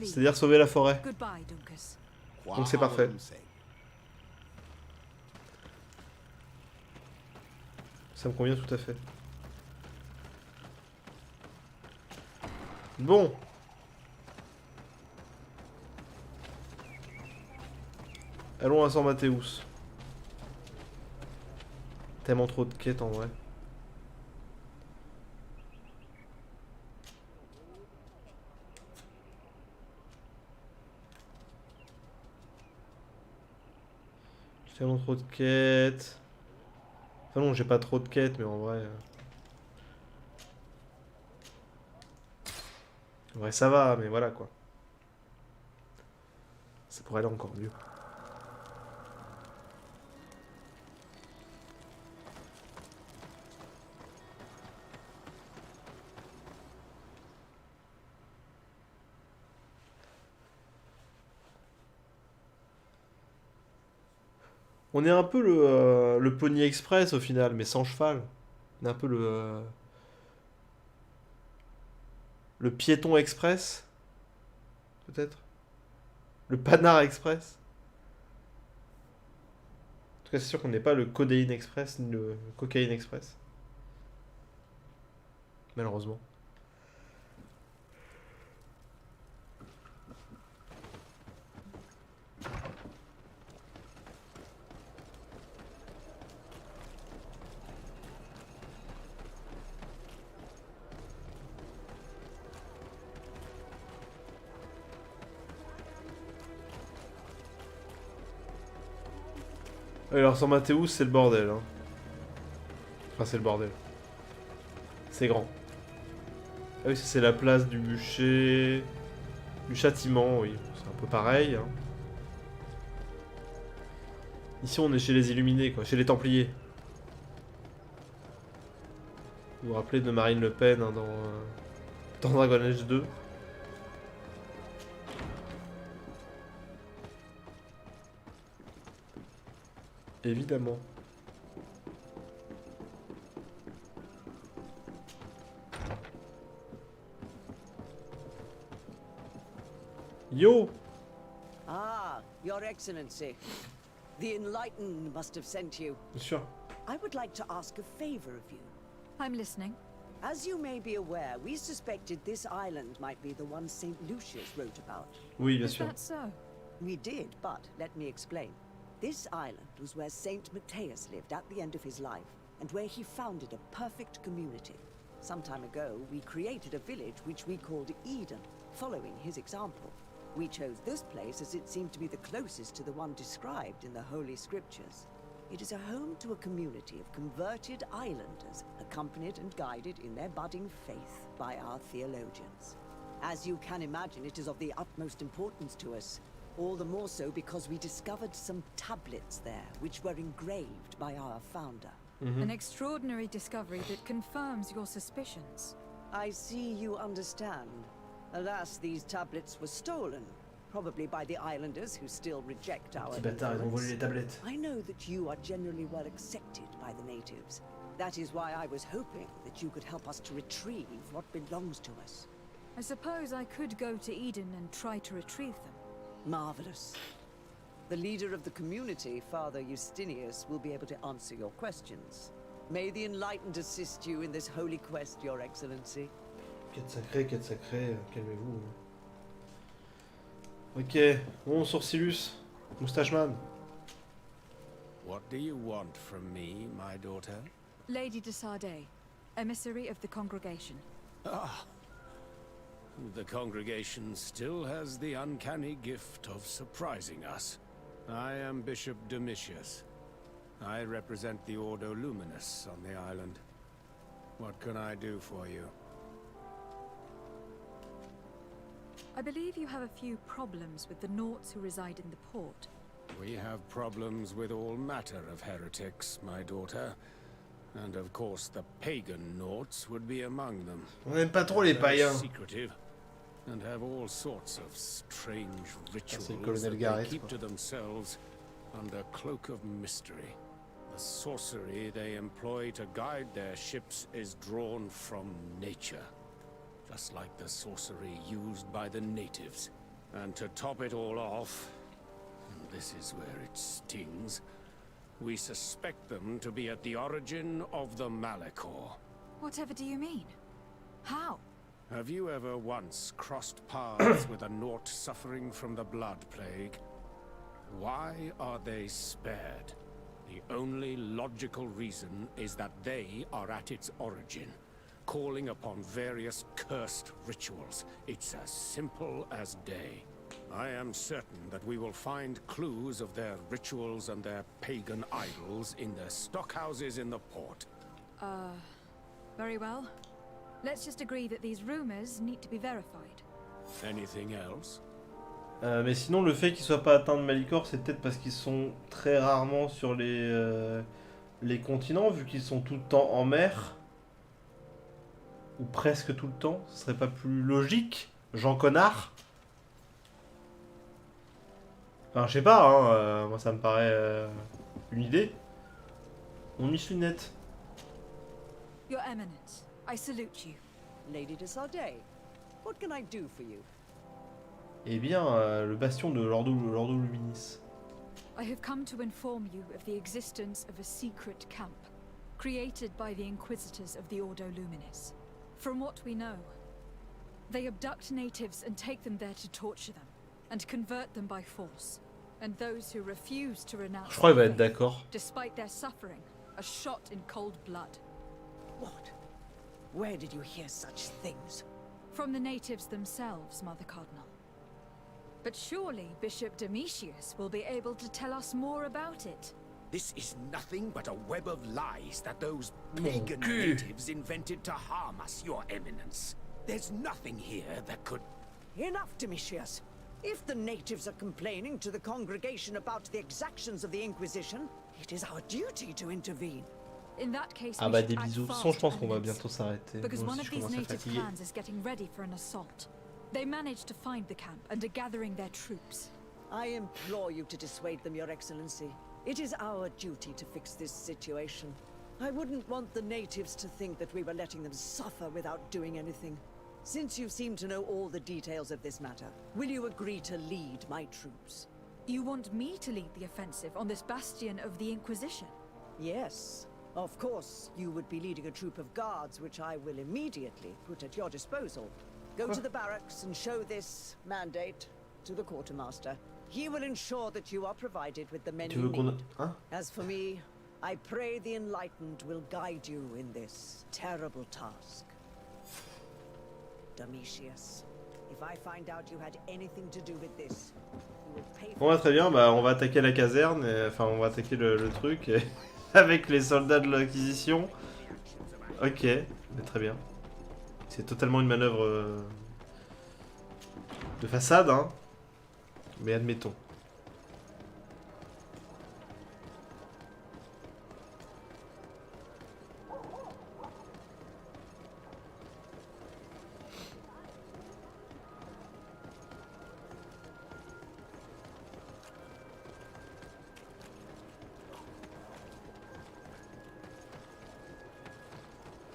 C'est-à-dire sauver la forêt. Donc c'est parfait. Ça me convient tout à fait. Bon. Allons à San Mathéus. Tellement trop de quêtes en vrai. Tellement trop de quêtes. Enfin non, j'ai pas trop de quêtes, mais en vrai... En vrai, ça va, mais voilà, quoi. Ça pourrait aller encore mieux. On est un peu le Pony Express au final, mais sans cheval. On est un peu le piéton express, peut-être. Le Panard Express. tout cas, c'est sûr qu'on n'est pas le Codeine Express ni le Cocaine Express. Malheureusement. Alors, San Mathéus, c'est le bordel. Hein. Enfin, c'est le bordel. C'est grand. Ah oui, ça c'est la place du bûcher... Du châtiment, oui. C'est un peu pareil. Hein. Ici, on est chez les Illuminés, quoi. Chez les Templiers. Vous vous rappelez de Marine Le Pen hein, dans Dragon Age 2. Évidemment. Yo! Ah, Your Excellency. The Enlightened must have sent you. Bien sûr. I would like to ask a favor of you. I'm listening. As you may be aware, we suspected this island might be the one St. Lucius wrote about. Oui, bien Is sûr. that so? We did, but let me explain. This island was where Saint Matthias lived at the end of his life, and where he founded a perfect community. Some time ago, we created a village which we called Eden, following his example. We chose this place as it seemed to be the closest to the one described in the Holy Scriptures. It is a home to a community of converted islanders, accompanied and guided in their budding faith by our theologians. As you can imagine, it is of the utmost importance to us. All the more so because we discovered some tablets there, which were engraved by our founder. An extraordinary discovery that confirms your suspicions. I see you understand. Alas, these tablets were stolen, probably by the islanders who still reject our influence. I know that you are generally well accepted by the natives. That is why I was hoping that you could help us to retrieve what belongs to us. I suppose I could go to Eden and try to retrieve them. Marvelous. The leader of the community, Father Justinius, will be able to answer your questions. May the Enlightened assist you in this holy quest, Your Excellency. Quête sacrée, calmez-vous. Ok, bon, Sourcilus, Moustacheman. What do you want from me, my daughter? Lady de Sardet, emissary of the congregation. Ah. The congregation still has the uncanny gift of surprising us. I am Bishop Domitius. I represent the Ordo Luminous on the island. What can I do for you? I believe you have a few problems with the Nauts who reside in the port. We have problems with all matter of heretics, my daughter. And of course the pagan Nauts would be among them. On n'aime pas trop les païens. Secretive, and have all sorts of strange rituals that they keep to themselves under cloak of mystery. The sorcery they employ to guide their ships is drawn from nature, just like the sorcery used by the natives. And to top it all off, and this is where it stings, we suspect them to be at the origin of the Malachor. Whatever do you mean? How? Have you ever once crossed paths with a Naut suffering from the blood plague? Why are they spared? The only logical reason is that they are at its origin, calling upon various cursed rituals. It's as simple as day. I am certain that we will find clues of their rituals and their pagan idols in their stockhouses in the port. Very well. Let's just agree that these rumors need to be verified. Anything else? Mais sinon, le fait qu'ils soient pas atteints de Malachor, c'est peut-être parce qu'ils sont très rarement sur les continents, vu qu'ils sont tout le temps en mer. Ou presque tout le temps. Ce serait pas plus logique, Jean Connard? Enfin, je sais pas, hein, moi ça me paraît une idée. On y suit net. Your Eminence, I salute you. Lady de Sardet, what can I do for you? Eh bien, le bastion de l'Ordo Luminis. I have come to inform you of the existence of a secret camp, created by the Inquisitors of the Ordo Luminis. From what we know, they abduct natives and take them there to torture them, and convert them by force. And those who refuse to renounce Je crois qu'il va être d'accord. despite their suffering, are shot in cold blood. What? Where did you hear such things? From the natives themselves, Mother Cardinal. But surely Bishop Domitius will be able to tell us more about it. This is nothing but a web of lies that those pagan natives invented to harm us, Your Eminence. There's nothing here that could... Enough, Domitius. If the natives are complaining to the congregation about the exactions of the Inquisition, it is our duty to intervene. In that case, Ah bah des bisous. Sans, je pense qu'on va bientôt s'arrêter. Because Moi one aussi, of je these commence à native fatiguer. clans is getting ready for an assault. They managed to find the camp and are gathering their troops. I implore you to dissuade them, Your Excellency. It is our duty to fix this situation. I wouldn't want the natives to think that we were letting them suffer without doing anything. Since you seem to know all the details of this matter, will you agree to lead my troops? You want me to lead the offensive on this bastion of the Inquisition? Yes. Of course, you would be leading a troop of guards, which I will immediately put at your disposal. Go to the barracks and show this mandate to the quartermaster. He will ensure that you are provided with the men you need. As for me, I pray the enlightened will guide you in this terrible task. Domitius, if I find out you had anything to do with this, you will pay for... Bon bah très bien, bah on va attaquer la caserne, enfin on va attaquer le truc avec les soldats de l'Inquisition. Ok, mais très bien. C'est totalement une manœuvre de façade, hein. Mais admettons.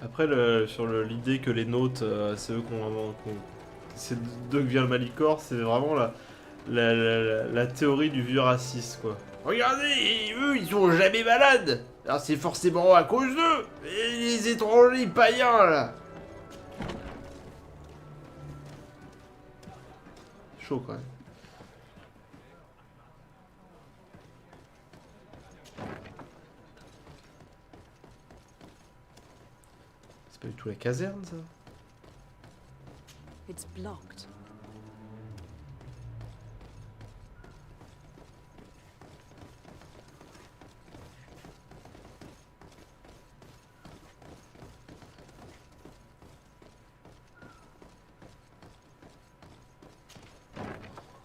Après, sur l'idée que les nautes, c'est eux c'est d'eux que vient le Malicore, c'est vraiment la théorie du vieux raciste, quoi. Regardez, eux, ils sont jamais malades. Alors c'est forcément à cause d'eux. Et les étrangers païens, là. Chaud, quand même. C'est pas du tout la caserne, ça. It's blocked.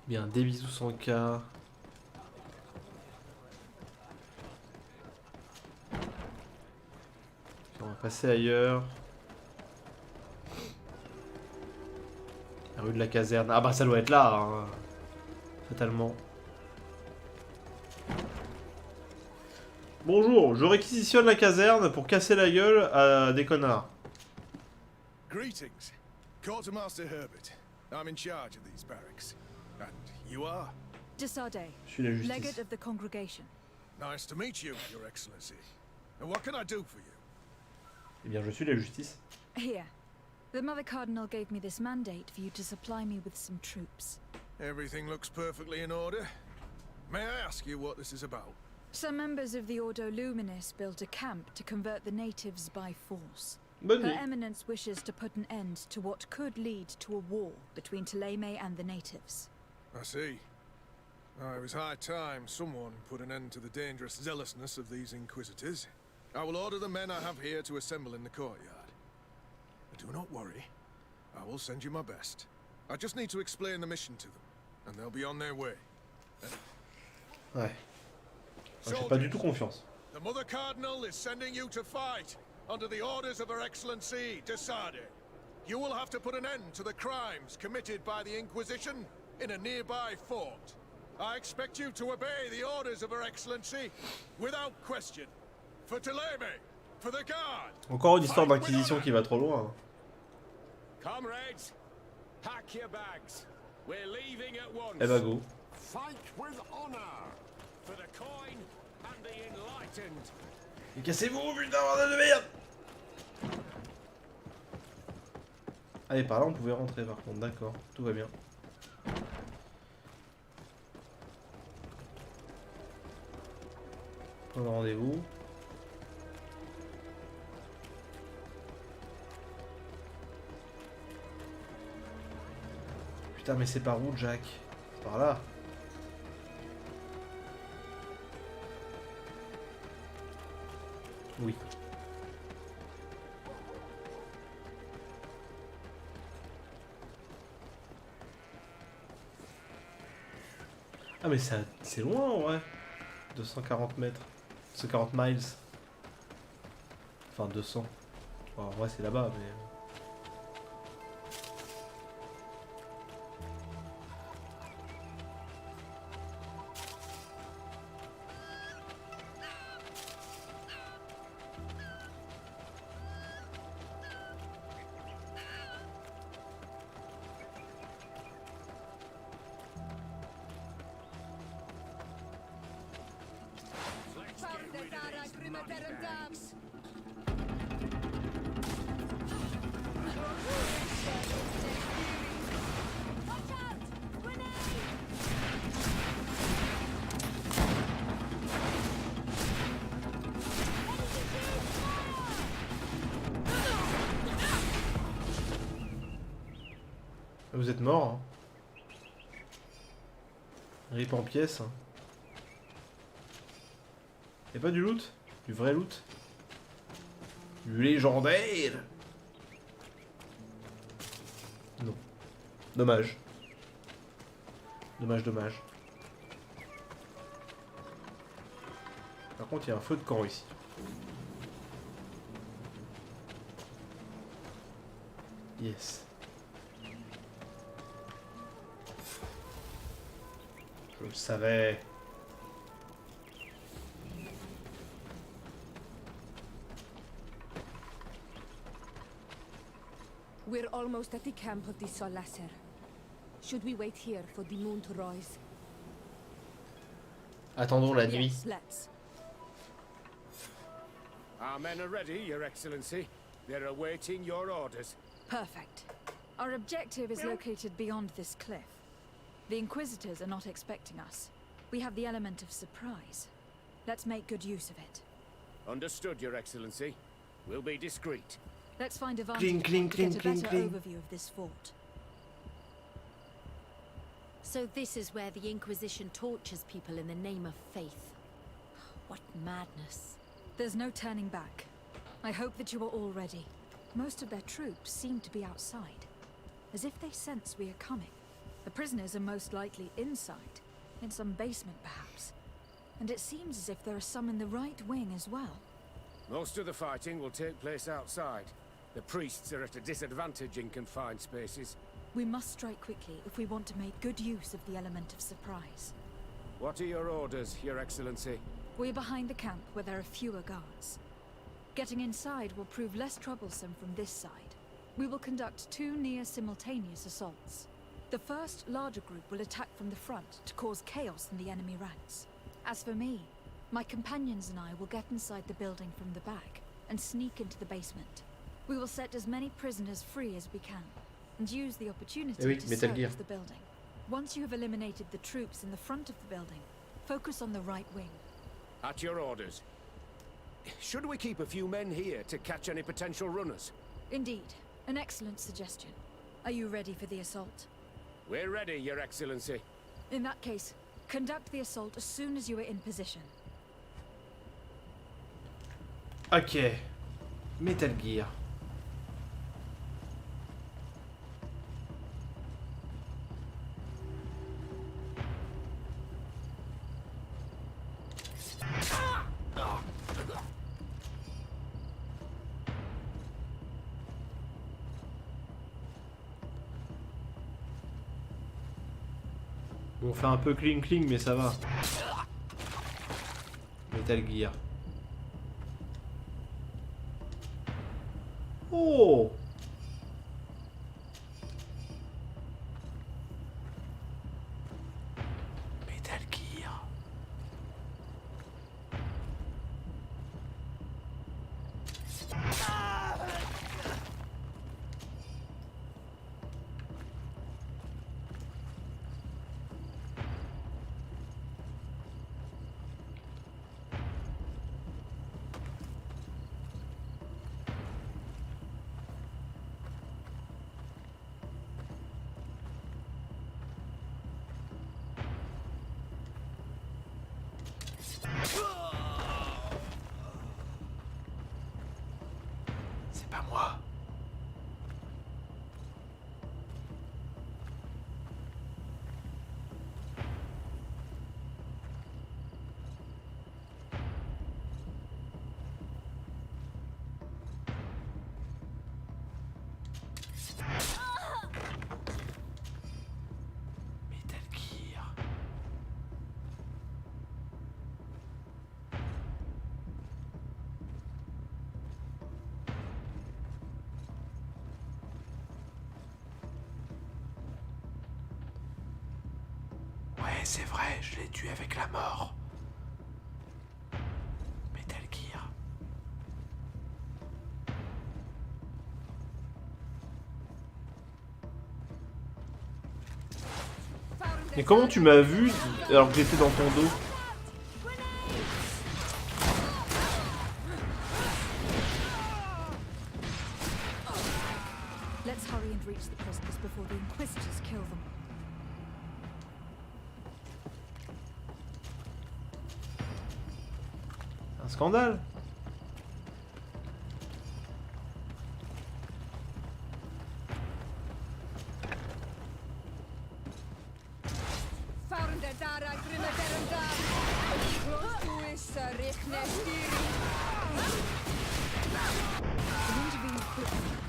Bien, des bisous sans cas. On va passer ailleurs. La rue de la caserne. Ah bah ça doit être là, hein. Totalement. Bonjour, je réquisitionne la caserne pour casser la gueule à des connards. Greetings. Quartermaster Herbert. I'm in charge of these barracks. And you are? Desarde, Je suis la justice. legate of the congregation. Nice to meet you, Your Excellency. And what can I do for you? Eh bien, je suis la justice. Here. The Mother Cardinal gave me this mandate for you to supply me with some troops. Everything looks perfectly in order. May I ask you what this is about? Some members of the Ordo Luminis built a camp to convert the natives by force. Bonne Her nuit. Eminence wishes to put an end to what could lead to a war between Thélème and the natives. I see. It was high time someone put an end to the dangerous zealousness of these Inquisitors. I will order the men I have here to assemble in the courtyard. But do not worry. I will send you my best. I just need to explain the mission to them, and they'll be on their way. Ouais. J'ai pas du tout confiance. The Mother Cardinal is sending you to fight under the orders of Her Excellency, Desarde. You will have to put an end to the crimes committed by the Inquisition in a nearby fort. I expect you to obey the orders of Her Excellency without question. For Thélème, for the guard. Encore une histoire d'inquisition qui va trop loin. Comrades, pack your bags. We're leaving at once. Eh bah go. Fight with honor. Et cassez-vous, putain, bordel de merde! Allez, par là on pouvait rentrer par contre, d'accord, tout va bien. Prendre rendez-vous. Putain, mais c'est par où, Jack? C'est par là. Oui. Ah mais c'est loin en vrai. 240 mètres. 240 miles. Enfin 200. Bon, en vrai c'est là-bas mais... Vous êtes mort. Hein. Rip en pièces. Hein. Y'a pas du loot? Du vrai loot? Du légendaire? Non. Dommage. Dommage, dommage. Par contre, il y a un feu de camp ici. Yes. Je le savais. We're almost at the camp of the Solasser. Should we wait here for the moon to rise? Attendons la nuit. Yes, let's. Our men are ready, Your Excellency. They're awaiting your orders. Perfect. Our objective is located beyond this cliff. The Inquisitors are not expecting us. We have the element of surprise. Let's make good use of it. Understood, Your Excellency. We'll be discreet. Let's find a vantage point to get a better overview of this fort. So this is where the Inquisition tortures people in the name of faith. What madness. There's no turning back. I hope that you are all ready. Most of their troops seem to be outside, as if they sense we are coming. The prisoners are most likely inside, in some basement perhaps. And it seems as if there are some in the right wing as well. Most of the fighting will take place outside. The priests are at a disadvantage in confined spaces. We must strike quickly if we want to make good use of the element of surprise. What are your orders, Your Excellency? We're behind the camp where there are fewer guards. Getting inside will prove less troublesome from this side. We will conduct 2 near-simultaneous assaults. The first, larger group will attack from the front to cause chaos in the enemy ranks. As for me, my companions and I will get inside the building from the back and sneak into the basement. We will set as many prisoners free as we can and use the opportunity to search the building. Once you have eliminated the troops in the front of the building, focus on the right wing. At your orders. Should we keep a few men here to catch any potential runners? Indeed. An excellent suggestion. Are you ready for the assault? We're ready, Your Excellency. In that case, conduct the assault as soon as you are in position. Ok. Metal Gear. On fait un peu cling mais ça va. Metal Gear. Oh! Metal Gear. c'est vrai, je l'ai tué avec la mort. Metal Gear. Et comment tu m'as vu alors que j'étais dans ton dos? Let's hurry and reach the prisoners before the Inquisitors kill them. Un scandale.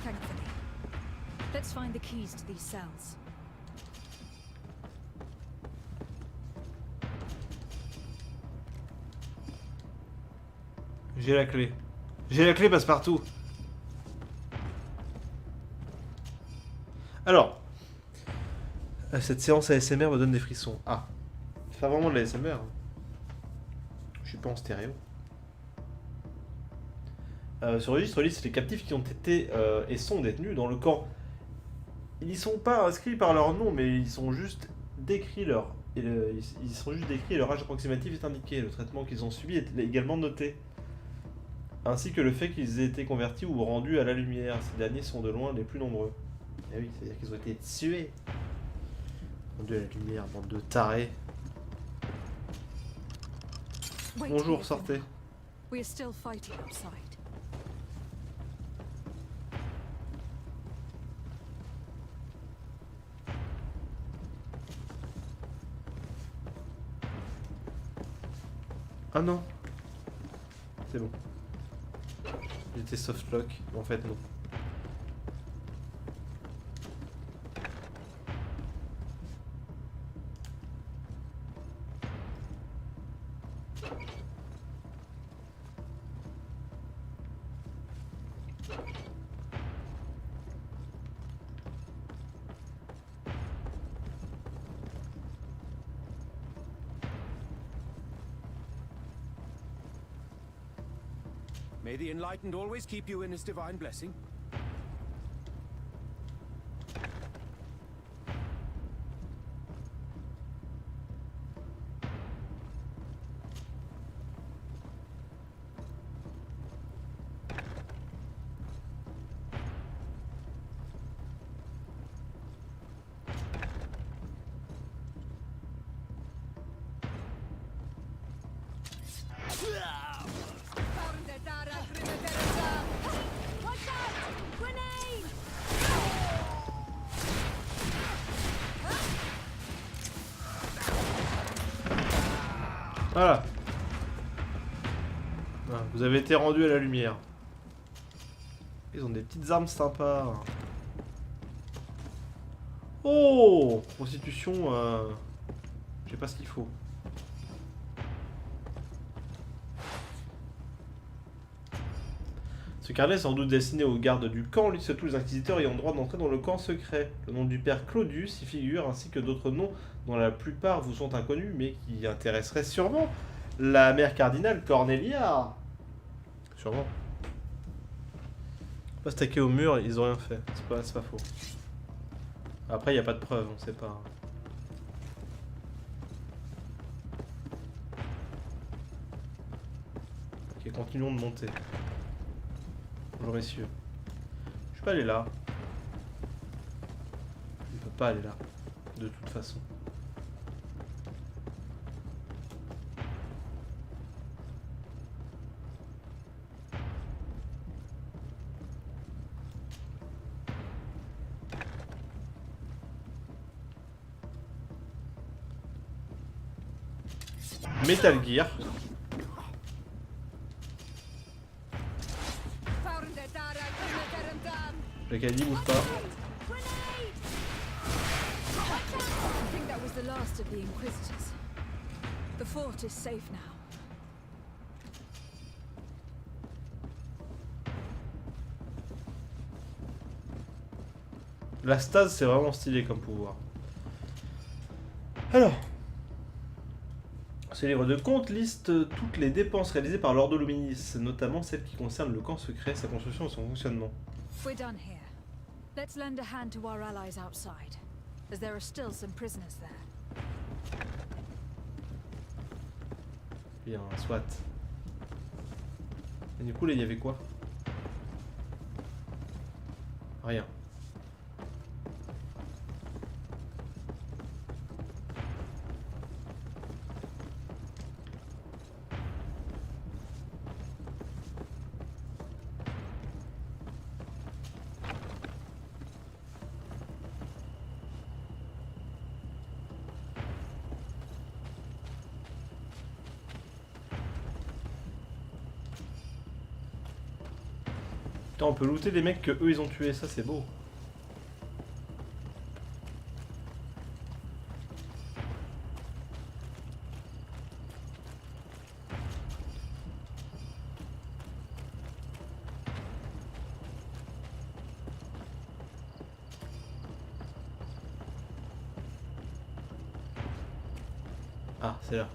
Thankfully. Let's find the keys to these cells. J'ai la clé. J'ai la clé passe-partout. Alors, cette séance ASMR me donne des frissons. Ah, c'est pas vraiment de la ASMR. Je suis pas en stéréo. Ce registre liste les captifs qui ont été et sont détenus dans le camp. Ils n'y sont pas inscrits par leur nom, mais ils sont juste décrits leur... ils sont juste décrits et leur âge approximatif est indiqué. Le traitement qu'ils ont subi est également noté. Ainsi que le fait qu'ils aient été convertis ou rendus à la lumière. Ces derniers sont de loin les plus nombreux. Eh oui, c'est-à-dire qu'ils ont été tués. Rendus à la lumière, bande de tarés. Bonjour, sortez. We are still fighting outside. Ah non. C'est bon. J'étais softlock, mais en fait non. May the Enlightened always keep you in his divine blessing. Voilà. Ah, vous avez été rendu à la lumière. Ils ont des petites armes sympas. Oh, prostitution, je sais pas ce qu'il faut. Ce carnet est sans doute destiné aux gardes du camp, lui tous les inquisiteurs ayant droit d'entrer dans le camp secret. Le nom du père Claudius y figure, ainsi que d'autres noms dont la plupart vous sont inconnus, mais qui intéresseraient sûrement la mère cardinale Cornelia. Sûrement. Pas stacker au mur, ils ont rien fait. C'est pas faux. Après, il n'y a pas de preuves, on sait pas. Ok, continuons de monter. Bonjour messieurs. Je peux aller là. Je ne peux pas aller là. De toute façon. Metal Gear. Le caddie bouge pas. I think that was the last of the Inquisitors. The fort is safe now. La stase, c'est vraiment stylé comme pouvoir. Alors. Ce livre de compte liste toutes les dépenses réalisées par l'Ordo Luminis, notamment celles qui concernent le camp secret, sa construction et son fonctionnement. We're done here. Let's lend a hand to our allies outside, as there are still some prisoners there. Bien, soit. Et du coup, là, il y avait quoi? Rien. Putain, on peut looter les mecs que eux ils ont tués, ça c'est beau. Ah, c'est là.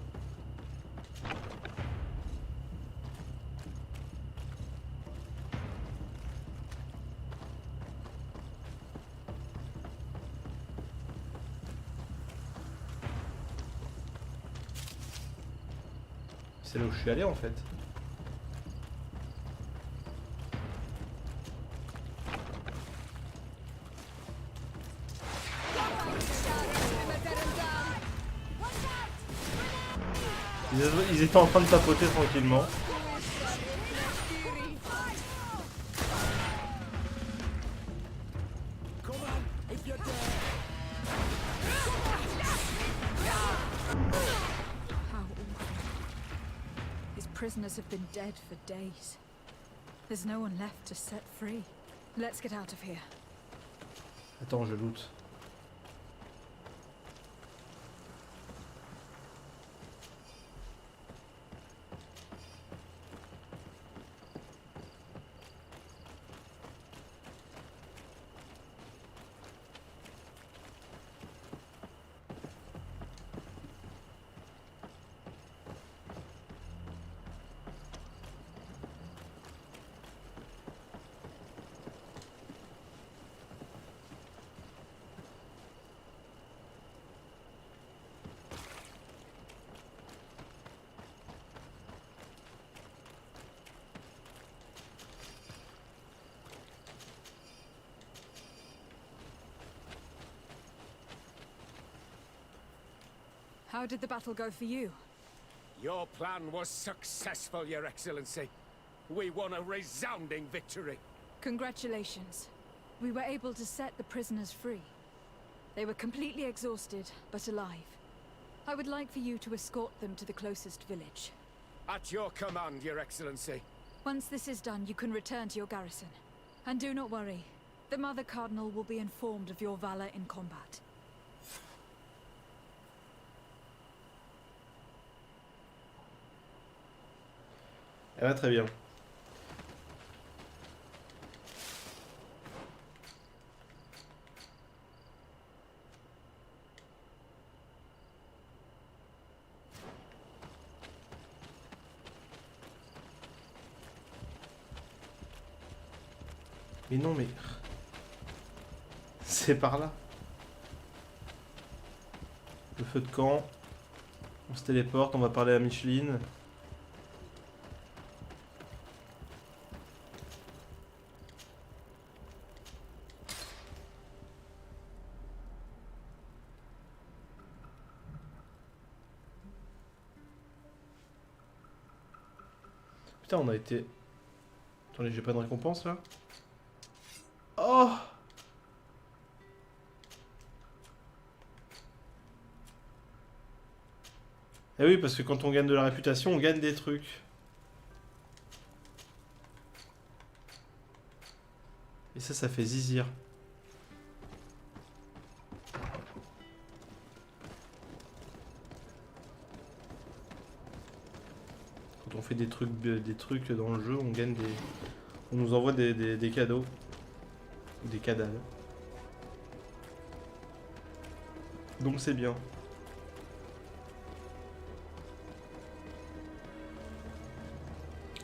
C'est là où je suis allé en fait. Ils étaient en train de tapoter tranquillement. Prisoners have been dead for days. There's no one left to set free. Let's get out of here. Attends, je loot. How did the battle go for you? Your plan was successful, Your Excellency. We won a resounding victory. Congratulations. We were able to set the prisoners free. They were completely exhausted, but alive. I would like for you to escort them to the closest village. At your command, Your Excellency. Once this is done, you can return to your garrison. And do not worry. The Mother Cardinal will be informed of your valor in combat. Elle va très bien. Mais non, mais... C'est par là. Le feu de camp. On se téléporte, on va parler à Micheline. Putain, on a été... Attendez, j'ai pas de récompense là? Oh! Eh oui, parce que quand on gagne de la réputation, on gagne des trucs. Et ça fait zizir. Quand on fait des trucs dans le jeu, on gagne des... On nous envoie des cadeaux. Des cadavres. Donc c'est bien.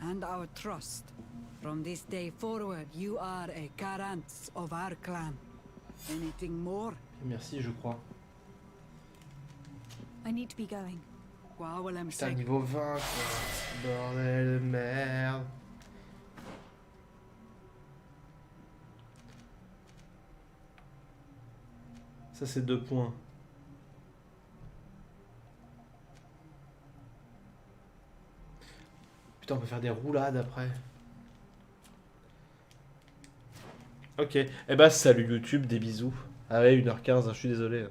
and our trust. From this day forward, you are a Carantz of our clan. Anything more? Merci, je crois. I need to be going. Putain, niveau 20, quoi. Bordel de merde. Ça, c'est 2 points. Putain, on peut faire des roulades après. Ok. Eh bah, salut YouTube, des bisous. Ah ouais, 1h15, je suis désolé.